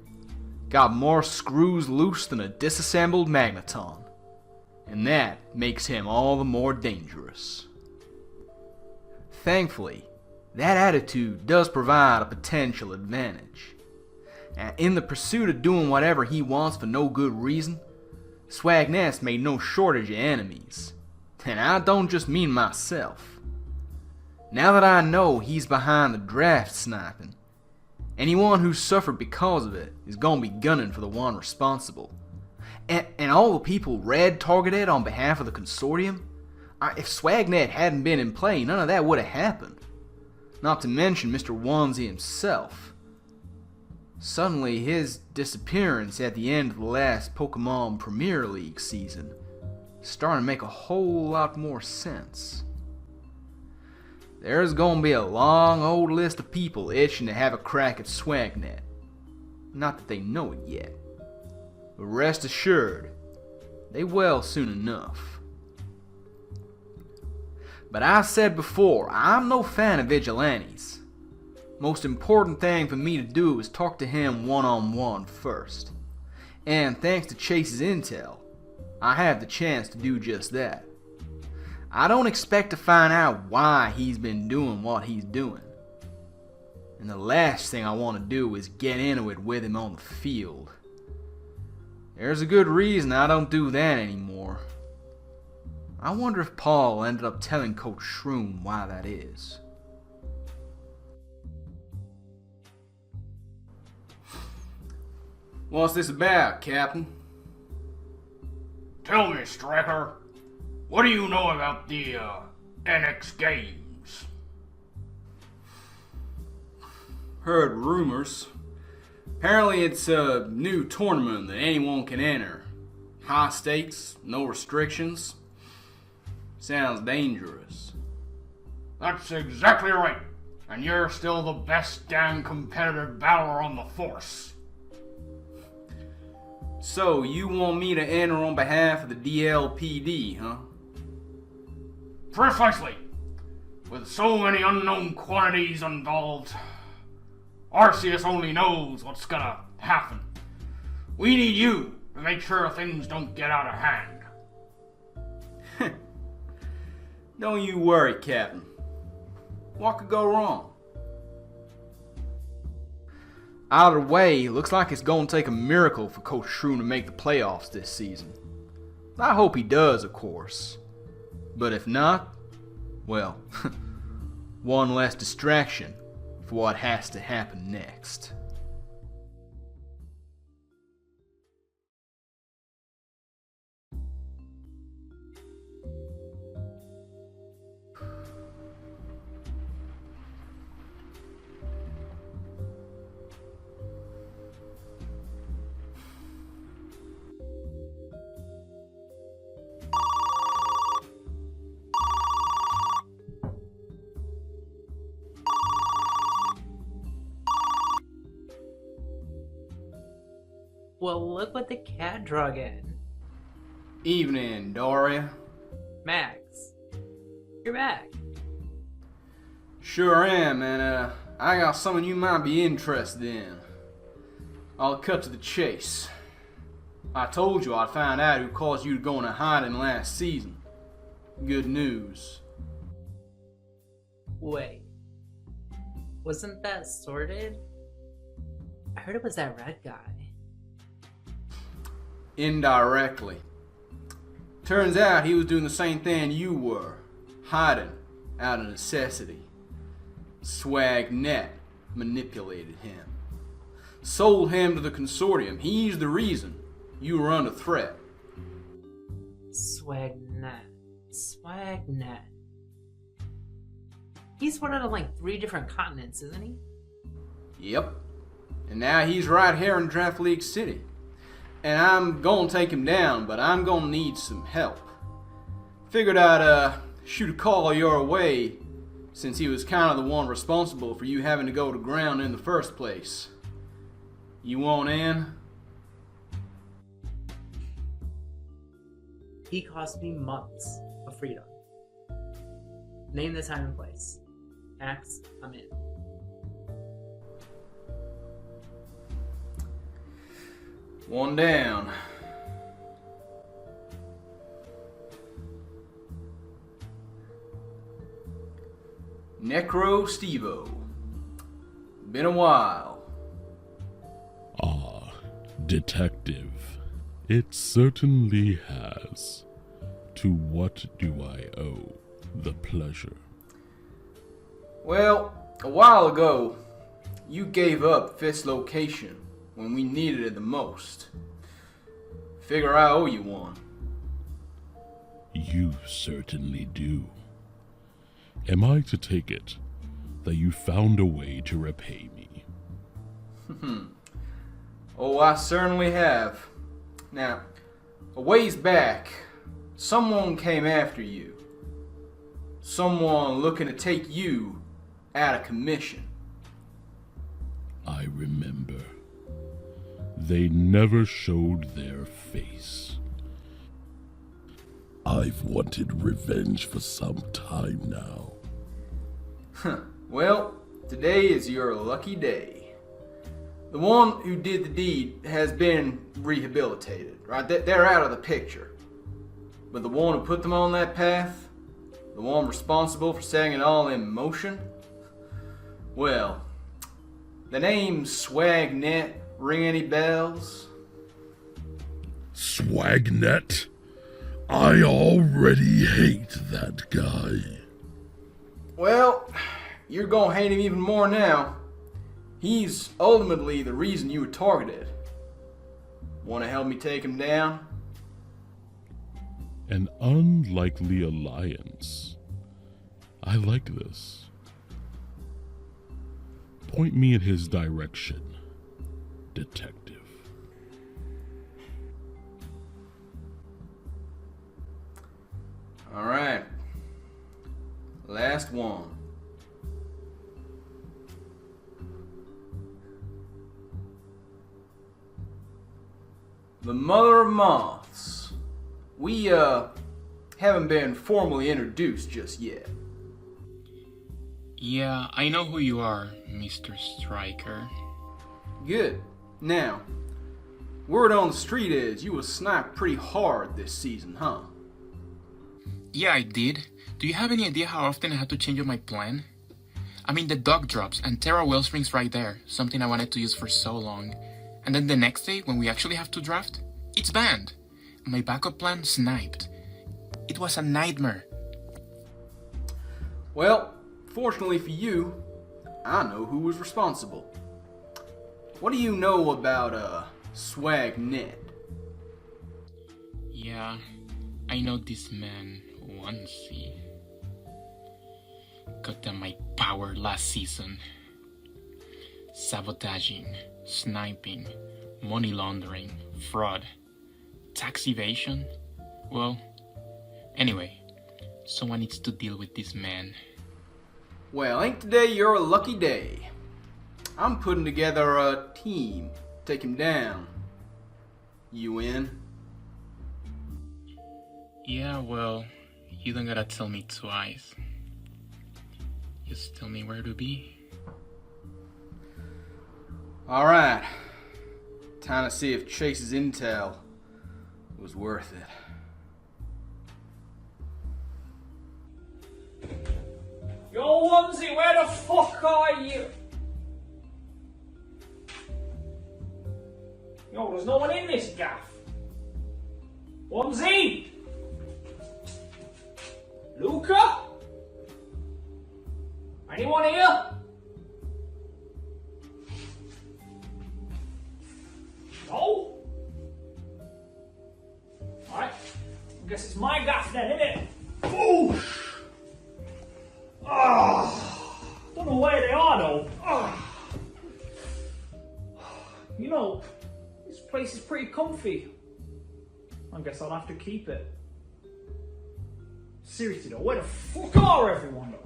Got more screws loose than a disassembled magneton. And that makes him all the more dangerous. Thankfully, that attitude does provide a potential advantage. And in the pursuit of doing whatever he wants for no good reason, Swagnet's made no shortage of enemies. And I don't just mean myself. Now that I know he's behind the draft sniping, anyone who suffered because of it is gonna be gunning for the one responsible. And all the people Red targeted on behalf of the Consortium, if Swagnet hadn't been in play, none of that would have happened. Not to mention Mr. Onesie himself. Suddenly, his disappearance at the end of the last Pokemon Premier League season starting to make a whole lot more sense. there's gonna be a long old list of people itching to have a crack at Swagnet. Not that they know it yet, but rest assured, they will soon enough. But I said before, I'm no fan of vigilantes. Most important thing for me to do is talk to him one-on-one first. And thanks to Chase's intel, I have the chance to do just that. I don't expect to find out why he's been doing what he's doing. And the last thing I want to do is get into it with him on the field. There's a good reason I don't do that anymore. I wonder if Paul ended up telling Coach Shroom why that is. What's this about, Captain? Tell me, Striker, what do you know about the NX Games? Heard rumors. Apparently it's a new tournament that anyone can enter. High stakes, no restrictions. Sounds dangerous. That's exactly right. And you're still the best damn competitive battler on the force. So, you want me to enter on behalf of the DLPD, huh? Precisely. With so many unknown quantities involved, Arceus only knows what's gonna happen. We need you to make sure things don't get out of hand. Don't you worry, Captain. What could go wrong? Either way, looks like it's gonna take a miracle for Coach Shroom to make the playoffs this season. I hope he does, of course. But if not, well, one less distraction for what has to happen next. Well, look what the cat drug in. Evening, Doria. Max, you're back. Sure am, and I got something you might be interested in. I'll cut to the chase. I told you I'd find out who caused you to go into hiding last season. Good news. Wait, wasn't that sorted? I heard it was that red guy. Indirectly. Turns out he was doing the same thing you were. Hiding out of necessity. Swagnet manipulated him. Sold him to the consortium. He's the reason you were under threat. Swagnet. He's one out of like 3 different continents, isn't he? Yep. And now he's right here in Draft League City. And I'm gonna take him down, but I'm gonna need some help. Figured I'd shoot a call your way, since he was kind of the one responsible for you having to go to ground in the first place. You want in? He cost me months of freedom. Name the time and place. Max, I'm in. One down. Necro Stevo. Been a while. Ah, detective. It certainly has. To what do I owe the pleasure? Well, a while ago, you gave up Fifth's location when we needed it the most. Figure I owe you one. You certainly do. Am I to take it that you found a way to repay me? Oh, I certainly have. Now, a ways back, someone came after you. Someone looking to take you out of commission. I remember. They never showed their face. I've wanted revenge for some time now. Well, today is your lucky day. The one who did the deed has been rehabilitated, right? They're out of the picture. But the one who put them on that path, the one responsible for setting it all in motion, well, the name Swagnet ring any bells? Swagnet? I already hate that guy. Well, you're gonna hate him even more now. He's ultimately the reason you were targeted. Wanna help me take him down? An unlikely alliance. I like this. Point me in his direction, detective. Alright. Last one. The Mother of Moths. We, haven't been formally introduced just yet. Yeah, I know who you are, Mr. Striker. Good. Now, word on the street is you was sniped pretty hard this season, huh? Yeah, I did. Do you have any idea how often I had to change up my plan? I mean, the dog drops and Terra Wellsprings right there, something I wanted to use for so long. And then the next day, when we actually have to draft, it's banned. My backup plan sniped. It was a nightmare. Well, fortunately for you, I know who was responsible. What do you know about, Swagnet? Yeah, I know this man onesie. Got them my power last season. Sabotaging, sniping, money laundering, fraud, tax evasion. Well, anyway, someone needs to deal with this man. Well, ain't today your lucky day. I'm putting together a team to take him down. You in? Yeah, well, you don't gotta tell me twice. Just tell me where to be. Alright. Time to see if Chase's intel was worth it. Yo, Onesie, where the fuck are you? No, there's no one in this gaff. Onesie! Luca? Anyone here? No? Alright, I guess it's my gaff then, innit? Ooh! Don't know where they are though. You know, this place is pretty comfy. I guess I'll have to keep it. Seriously though, where the fuck are everyone though?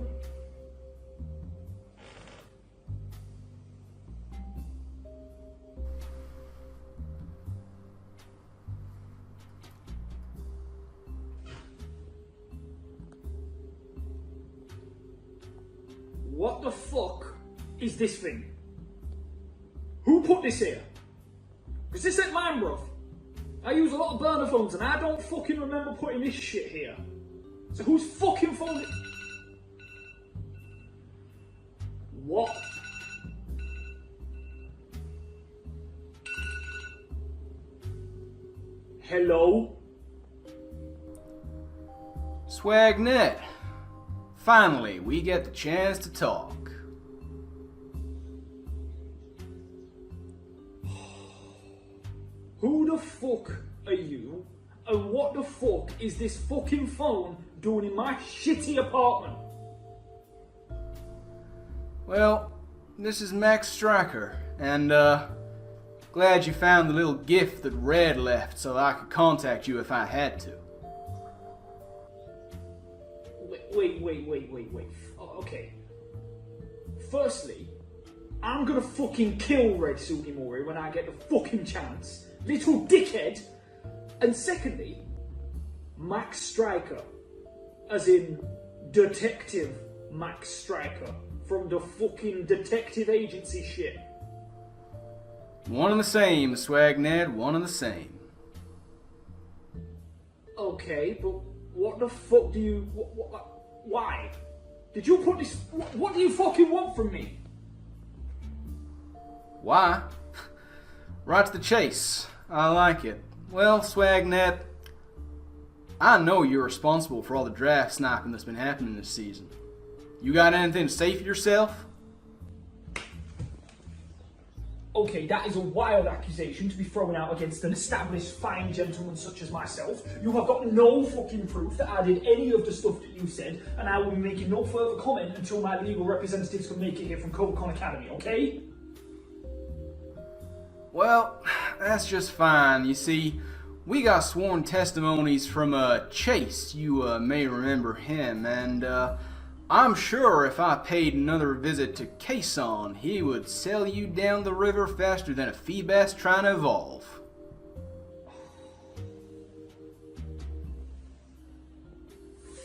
What the fuck is this thing? Who put this here? Because this ain't mine, bruv. I use a lot of burner phones and I don't fucking remember putting this shit here. So whose fucking phone is... What? Hello? Swagnet. Finally, we get the chance to talk. Who the fuck are you? And what the fuck is this fucking phone doing in my shitty apartment? Well, this is Max Striker, and glad you found the little gift that Red left so I could contact you if I had to. wait. Okay. Firstly, I'm gonna fucking kill Red Sugimori when I get the fucking chance. Little dickhead. And secondly, Max Striker. As in, Detective Max Striker. From the fucking detective agency shit. One and the same, Swagned, one and the same. Okay, but what the fuck do you... why? Did you put this... What do you fucking want from me? Why? Right to the chase. I like it. Well, Swagnet, I know you're responsible for all the draft sniping that's been happening this season. You got anything to say for yourself? Okay, that is a wild accusation to be thrown out against an established fine gentleman such as myself. You have got no fucking proof that I did any of the stuff that you said, and I will be making no further comment until my legal representatives can make it here from Cobacon Academy, okay? Well, that's just fine. You see, we got sworn testimonies from Chase. You may remember him, and I'm sure if I paid another visit to Kason, he would sail you down the river faster than a Feebas trying to evolve.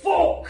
Fuck!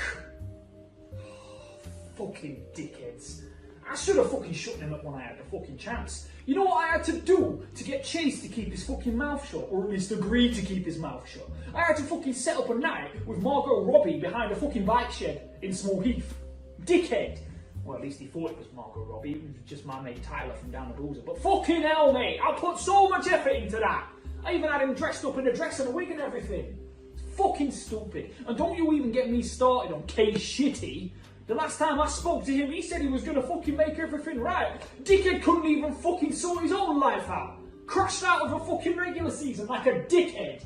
Fucking dickheads. I should have fucking shut them up when I had the fucking chance. You know what I had to do to get Chase to keep his fucking mouth shut, or at least agree to keep his mouth shut? I had to fucking set up a night with Margot Robbie behind a fucking bike shed in Small Heath. Dickhead! Well, at least he thought it was Margot Robbie. It was just my mate Tyler from down the boozer. But fucking hell, mate! I put so much effort into that! I even had him dressed up in a dress and a wig and everything. It's fucking stupid. And don't you even get me started on K Shitty. The last time I spoke to him, he said he was gonna fucking make everything right. Dickhead couldn't even fucking sort his own life out. Crashed out of a fucking regular season like a dickhead.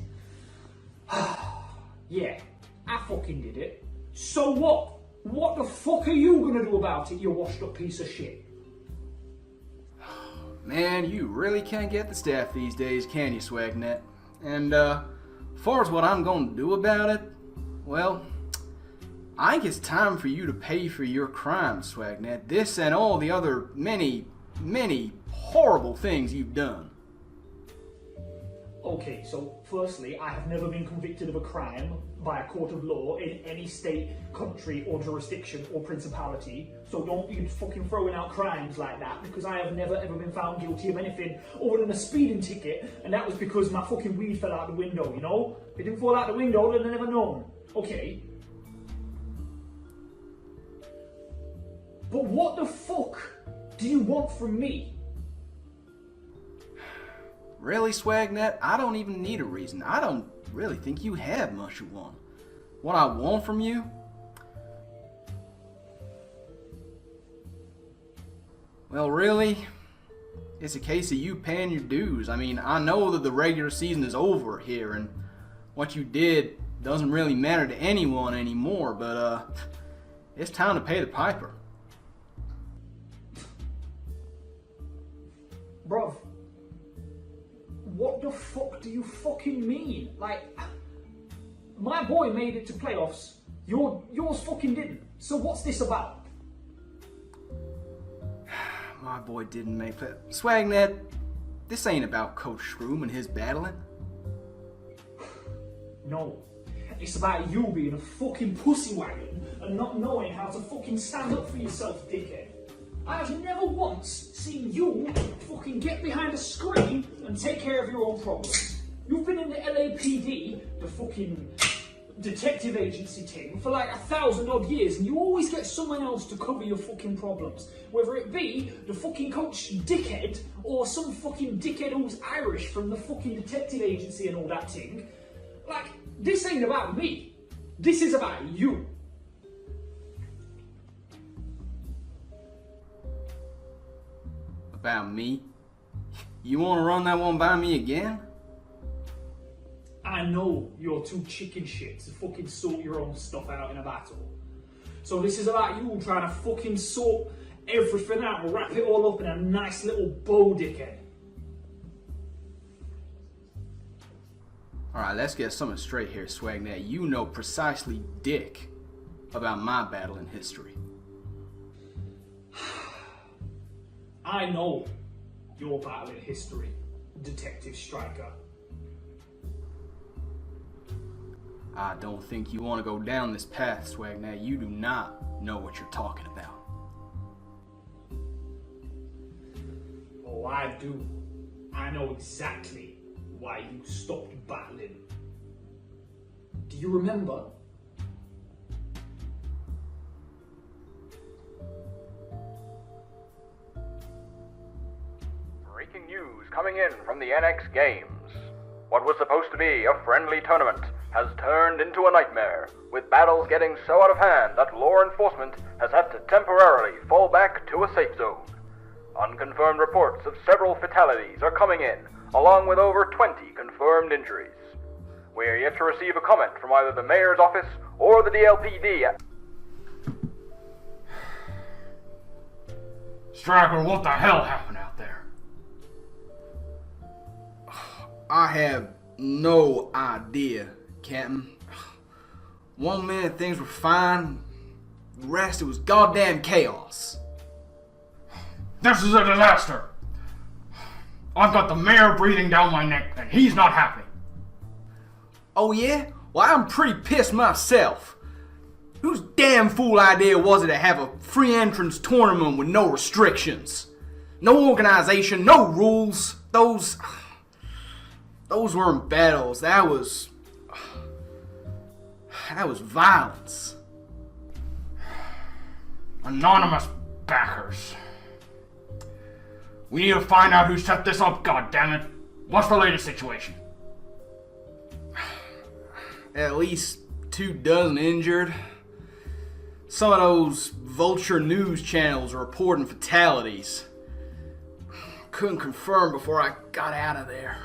Yeah, I fucking did it. So what? What the fuck are you gonna do about it, you washed up piece of shit? Man, you really can't get the staff these days, can you, Swagnet? And, far as what I'm gonna do about it, well, I think it's time for you to pay for your crimes, Swagnet. This and all the other many, many horrible things you've done. Okay, so firstly, I have never been convicted of a crime by a court of law in any state, country, or jurisdiction or principality. So don't be fucking throwing out crimes like that, because I have never ever been found guilty of anything other than a speeding ticket, and that was because my fucking weed fell out the window, you know? If it didn't fall out the window, then I'd never known. Okay. But what the fuck do you want from me? Really, Swagnet? I don't even need a reason. I don't really think you have much of one. What I want from you? Well, really, it's a case of you paying your dues. I mean, I know that the regular season is over here, and what you did doesn't really matter to anyone anymore, but, it's time to pay the piper. Bruv, what the fuck do you fucking mean? Like, my boy made it to playoffs, yours fucking didn't. So what's this about? My boy didn't make play. Swagnet, this ain't about Coach Shroom and his battling. No, it's about you being a fucking pussy wagon and not knowing how to fucking stand up for yourself, dickhead. I have never once seen you fucking get behind a screen and take care of your own problems. You've been in the LAPD, the fucking detective agency team, for like 1,000 odd years, and you always get someone else to cover your fucking problems. Whether it be the fucking coach dickhead, or some fucking dickhead who's Irish from the fucking detective agency and all that thing. Like, this ain't about me. This is about you. About me? You want to run that one by me again? I know you're too chicken shit to fucking sort your own stuff out in a battle. So this is about you trying to fucking sort everything out and wrap it all up in a nice little bow, dickhead. Alright, let's get something straight here, Swagnet. You know precisely dick about my battle in history. I know your battle in history, Detective Striker. I don't think you want to go down this path, Swagnet. You do not know what you're talking about. Oh, I do. I know exactly why you stopped battling. Do you remember? Breaking news coming in from the NX Games. What was supposed to be a friendly tournament has turned into a nightmare, with battles getting so out of hand that law enforcement has had to temporarily fall back to a safe zone. Unconfirmed reports of several fatalities are coming in, along with over 20 confirmed injuries. We are yet to receive a comment from either the mayor's office or the DLPD. Striker, what the hell happened out there? I have no idea, Captain. One minute things were fine, the rest it was goddamn chaos. This is a disaster. I've got the mayor breathing down my neck, and he's not happy. Oh yeah? Well, I'm pretty pissed myself. Whose damn fool idea was it to have a free entrance tournament with no restrictions? No organization, no rules. Those weren't battles. That was violence. Anonymous backers. We need to find out who set this up, goddammit. What's the latest situation? At least 24 injured. Some of those vulture news channels are reporting fatalities. Couldn't confirm before I got out of there.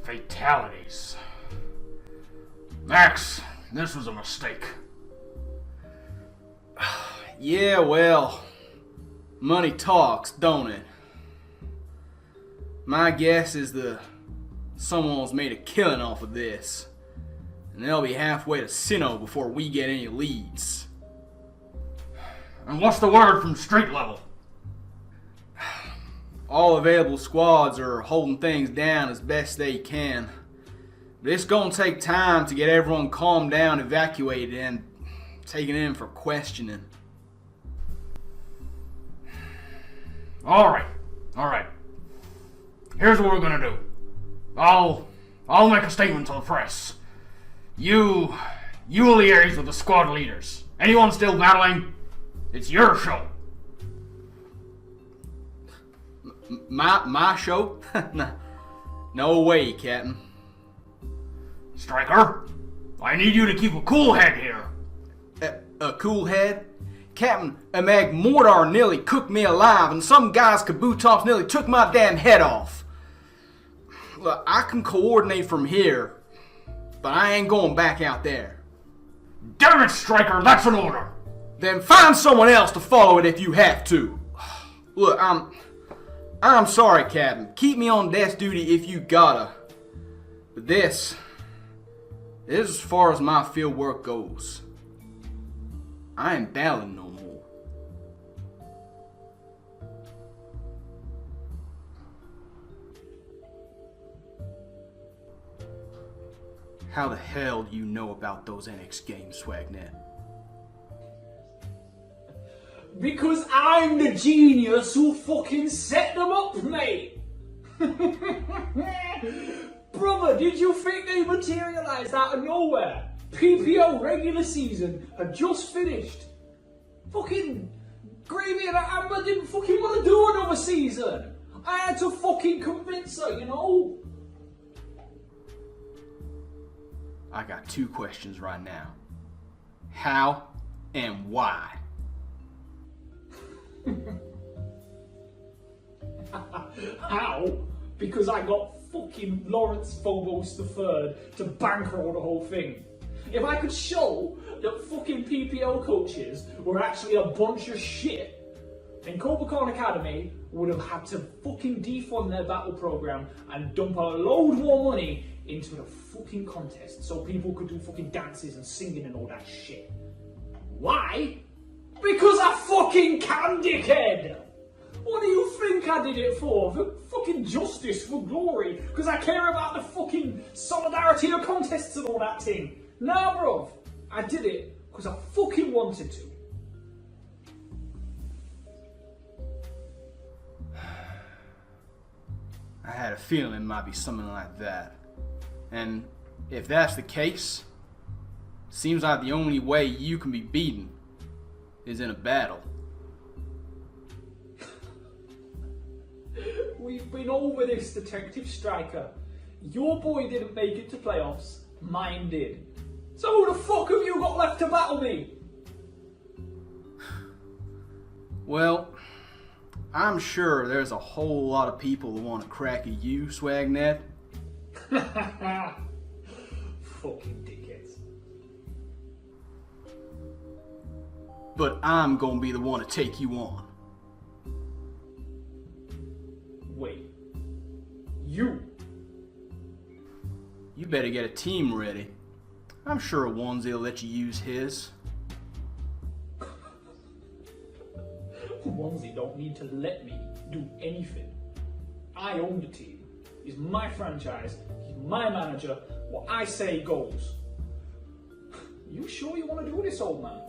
Fatalities. Max, this was a mistake. Yeah, well, money talks, don't it? My guess is someone's made a killing off of this, and they'll be halfway to Sinnoh before we get any leads. And what's the word from street level? All available squads are holding things down as best they can. But it's gonna take time to get everyone calmed down, evacuated, and taken in for questioning. Alright. Here's what we're gonna do. I'll make a statement to the press. You liaise with the squad leaders. Anyone still battling? It's your show. My show? No way, Captain. Striker, I need you to keep a cool head here. A cool head? Captain, a Magmortar nearly cooked me alive, and some guy's kabutops nearly took my damn head off. Look, I can coordinate from here, but I ain't going back out there. Damn it, Striker, that's an order. Then find someone else to follow it if you have to. Look, I'm sorry, Captain. Keep me on desk duty if you gotta. But this is as far as my field work goes. I ain't battling no more. How the hell do you know about those NX games, Swagnet? Because I'm the genius who fucking set them up, mate! Brother, did you think they materialised out of nowhere? PPO regular season had just finished. Fucking Gravy and Amber didn't fucking want to do another season. I had to fucking convince her, you know? I got two questions right now. How and why? How? Because I got fucking Lawrence Phobos III to bankroll the whole thing. If I could show that fucking PPL coaches were actually a bunch of shit, then Cobra Khan Academy would have had to fucking defund their battle program and dump a load more money into the fucking contest so people could do fucking dances and singing and all that shit. Why? Because I fucking can, dickhead! What do you think I did it for? For fucking justice, for glory? Because I care about the fucking solidarity of contests and all that thing? Nah, bruv. I did it because I fucking wanted to. I had a feeling it might be something like that. And if that's the case, seems like the only way you can be beaten is in a battle. We've been over this, Detective Striker. Your boy didn't make it to playoffs, mine did. So who the fuck have you got left to battle me? Well, I'm sure there's a whole lot of people who want to crack at you, Swagnet. Fucking dickheads. But I'm gonna be the one to take you on. Wait. You? You better get a team ready. I'm sure Onesie will let you use his. Onesie don't need to let me do anything. I own the team. It's my franchise. He's my manager. What I say goes. You sure you want to do this, old man?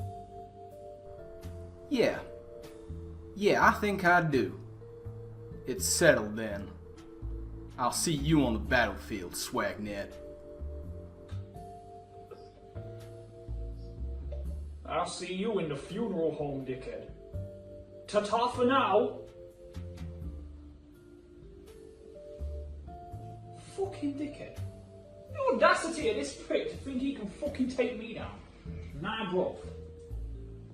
Yeah. Yeah, I think I do. It's settled then. I'll see you on the battlefield, Swagnet. I'll see you in the funeral home, dickhead. Ta-ta for now. Fucking dickhead. The audacity of this prick to think he can fucking take me down. Nah, bro.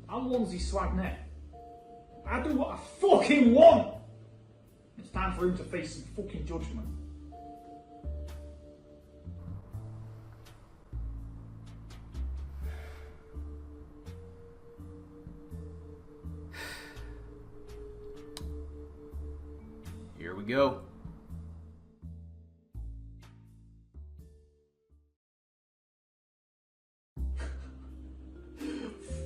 I'm Onesie Swagnet. I do what I fucking want. It's time for him to face some fucking judgment. Here we go.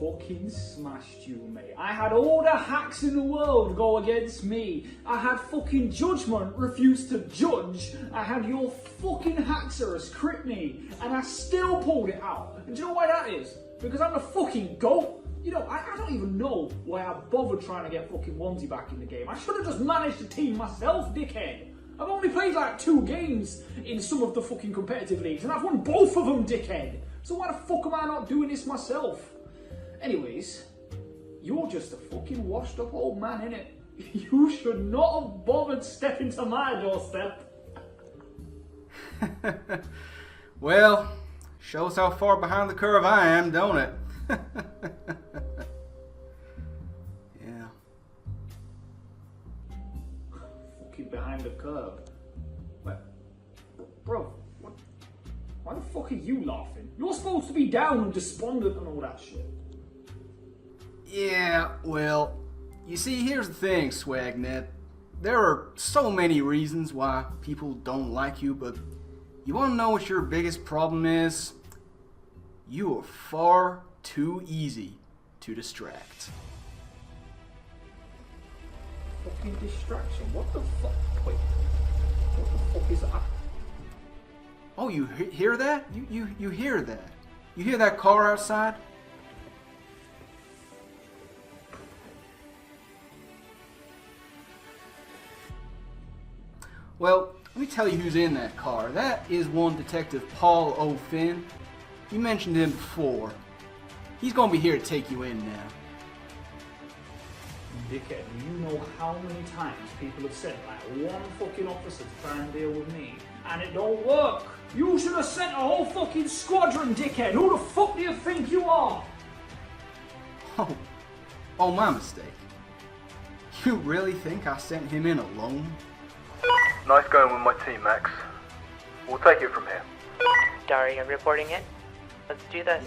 Fucking smashed you, mate. I had all the hacks in the world go against me. I had fucking Judgment refuse to judge. I had your fucking Haxorus crit me. And I still pulled it out. And do you know why that is? Because I'm the fucking GOAT. You know, I don't even know why I bothered trying to get fucking Onesie back in the game. I should have just managed the team myself, dickhead. I've only played like 2 games in some of the fucking competitive leagues, and I've won both of them, dickhead. So why the fuck am I not doing this myself? Anyways, you're just a fucking washed up old man, innit? You should not have bothered stepping to my doorstep. Well, shows how far behind the curve I am, don't it? Yeah. Fucking behind the curve. Wait, bro, what? Why the fuck are you laughing? You're supposed to be down and despondent and all that shit. Yeah, well, you see, here's the thing, Swagnet. There are so many reasons why people don't like you, but you want to know what your biggest problem is? You are far too easy to distract. Fucking distraction? What the fuck? Wait, what the fuck is that? Oh, you hear that? You hear that? You hear that car outside? Well, let me tell you who's in that car. That is one Detective Paul O'Finn. You mentioned him before. He's gonna be here to take you in now. Dickhead, do you know how many times people have sent like one fucking officer to try and deal with me? And it don't work! You should have sent a whole fucking squadron, dickhead! Who the fuck do you think you are? Oh, my mistake. You really think I sent him in alone? Nice going with my team, Max. We'll take it from here. Daria reporting in. Let's do this.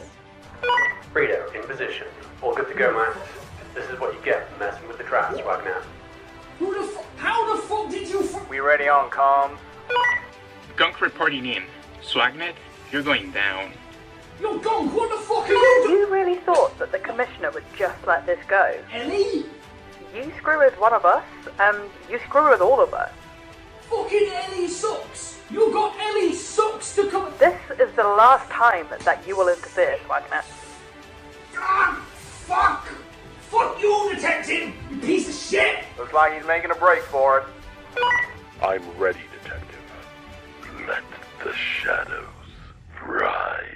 Frida, in position. All good to go, man. This is what you get for messing with the traps, Wagner. How the fuck did you We ready on comms? Gunk reporting in. Swagnet, you're going down. Yo, Gong, what the fuck are you doing? You really thought that the Commissioner would just let this go? Ellie? You screw with one of us, and you screw with all of us. Fucking Ellie sucks! You got Ellie sucks to come. This is the last time that you will interfere, Swagnet. God, fuck! Fuck you, detective! You piece of shit! Looks like he's making a break for it. I'm ready, Detective. Let the shadows rise.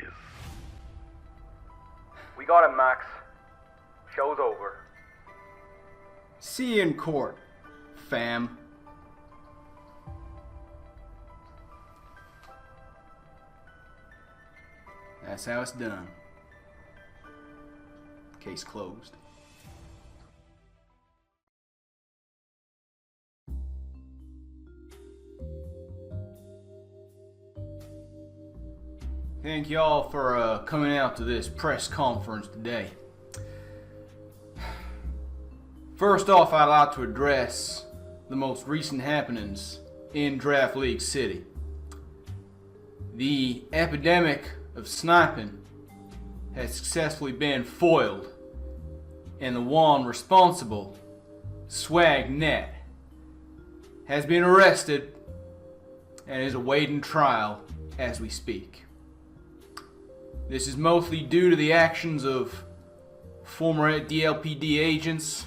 We got him, Max. Show's over. See you in court, fam. That's how it's done. Case closed. Thank y'all for coming out to this press conference today. First off, I'd like to address the most recent happenings in Draft League City. The epidemic of sniping has successfully been foiled, and the one responsible, Swagnet, has been arrested and is awaiting trial as we speak. This is mostly due to the actions of former DLPD agents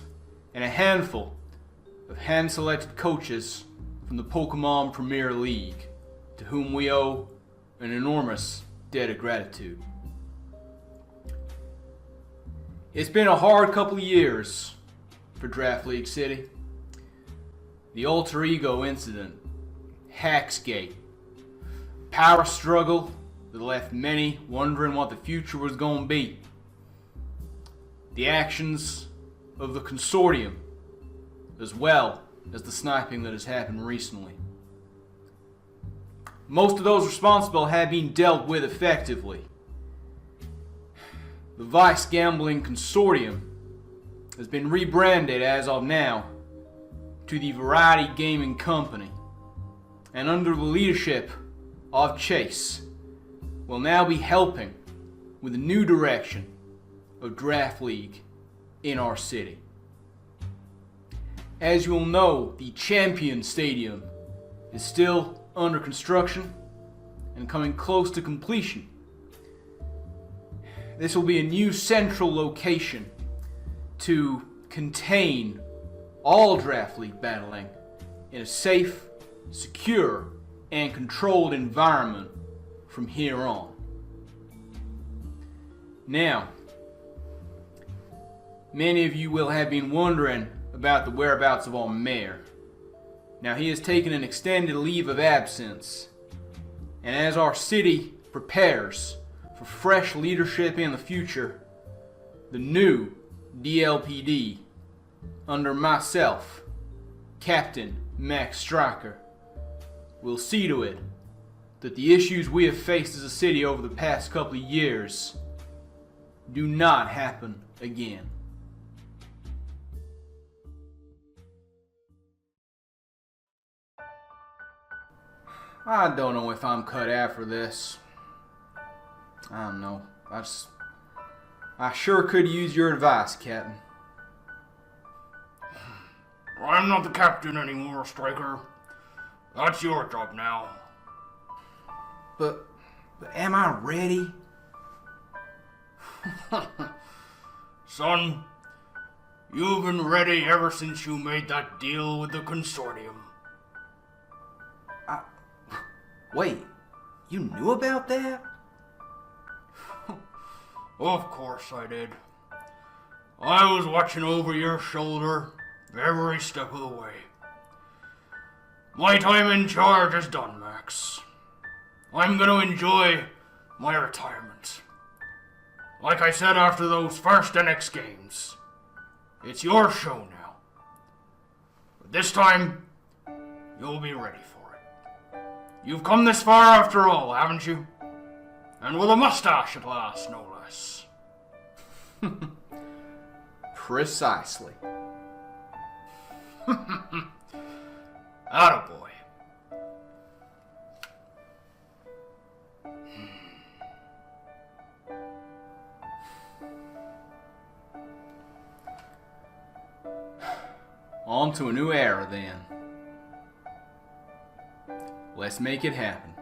and a handful of hand-selected coaches from the Pokemon Premier League, to whom we owe an enormous debt of gratitude. It's been a hard couple of years for Draft League City. The alter ego incident, Hacksgate, power struggle that left many wondering what the future was going to be. The actions of the consortium, as well as the sniping that has happened recently. Most of those responsible have been dealt with effectively. The Vice Gambling Consortium has been rebranded as of now to the Variety Gaming Company, and under the leadership of Chase, will now be helping with the new direction of Draft League in our city. As you will know, the Champion Stadium is still under construction and coming close to completion. This will be a new central location to contain all Draft League battling in a safe, secure, and controlled environment from here on. Now, many of you will have been wondering about the whereabouts of our mayor. Now, he has taken an extended leave of absence, and as our city prepares for fresh leadership in the future, the new DLPD, under myself, Captain Max Stryker, will see to it that the issues we have faced as a city over the past couple of years do not happen again. I don't know if I'm cut out for this. I don't know. I sure could use your advice, Captain. I'm not the captain anymore, Stryker. That's your job now. But am I ready? Son, you've been ready ever since you made that deal with the consortium. Wait, you knew about that? Of course I did. I was watching over your shoulder every step of the way. My time in charge is done, Max. I'm gonna enjoy my retirement. Like I said after those first NX games, it's your show now. But this time, you'll be ready for it. You've come this far after all, haven't you? And with a mustache at last, no less. Precisely. Attaboy. On to a new era then. Let's make it happen.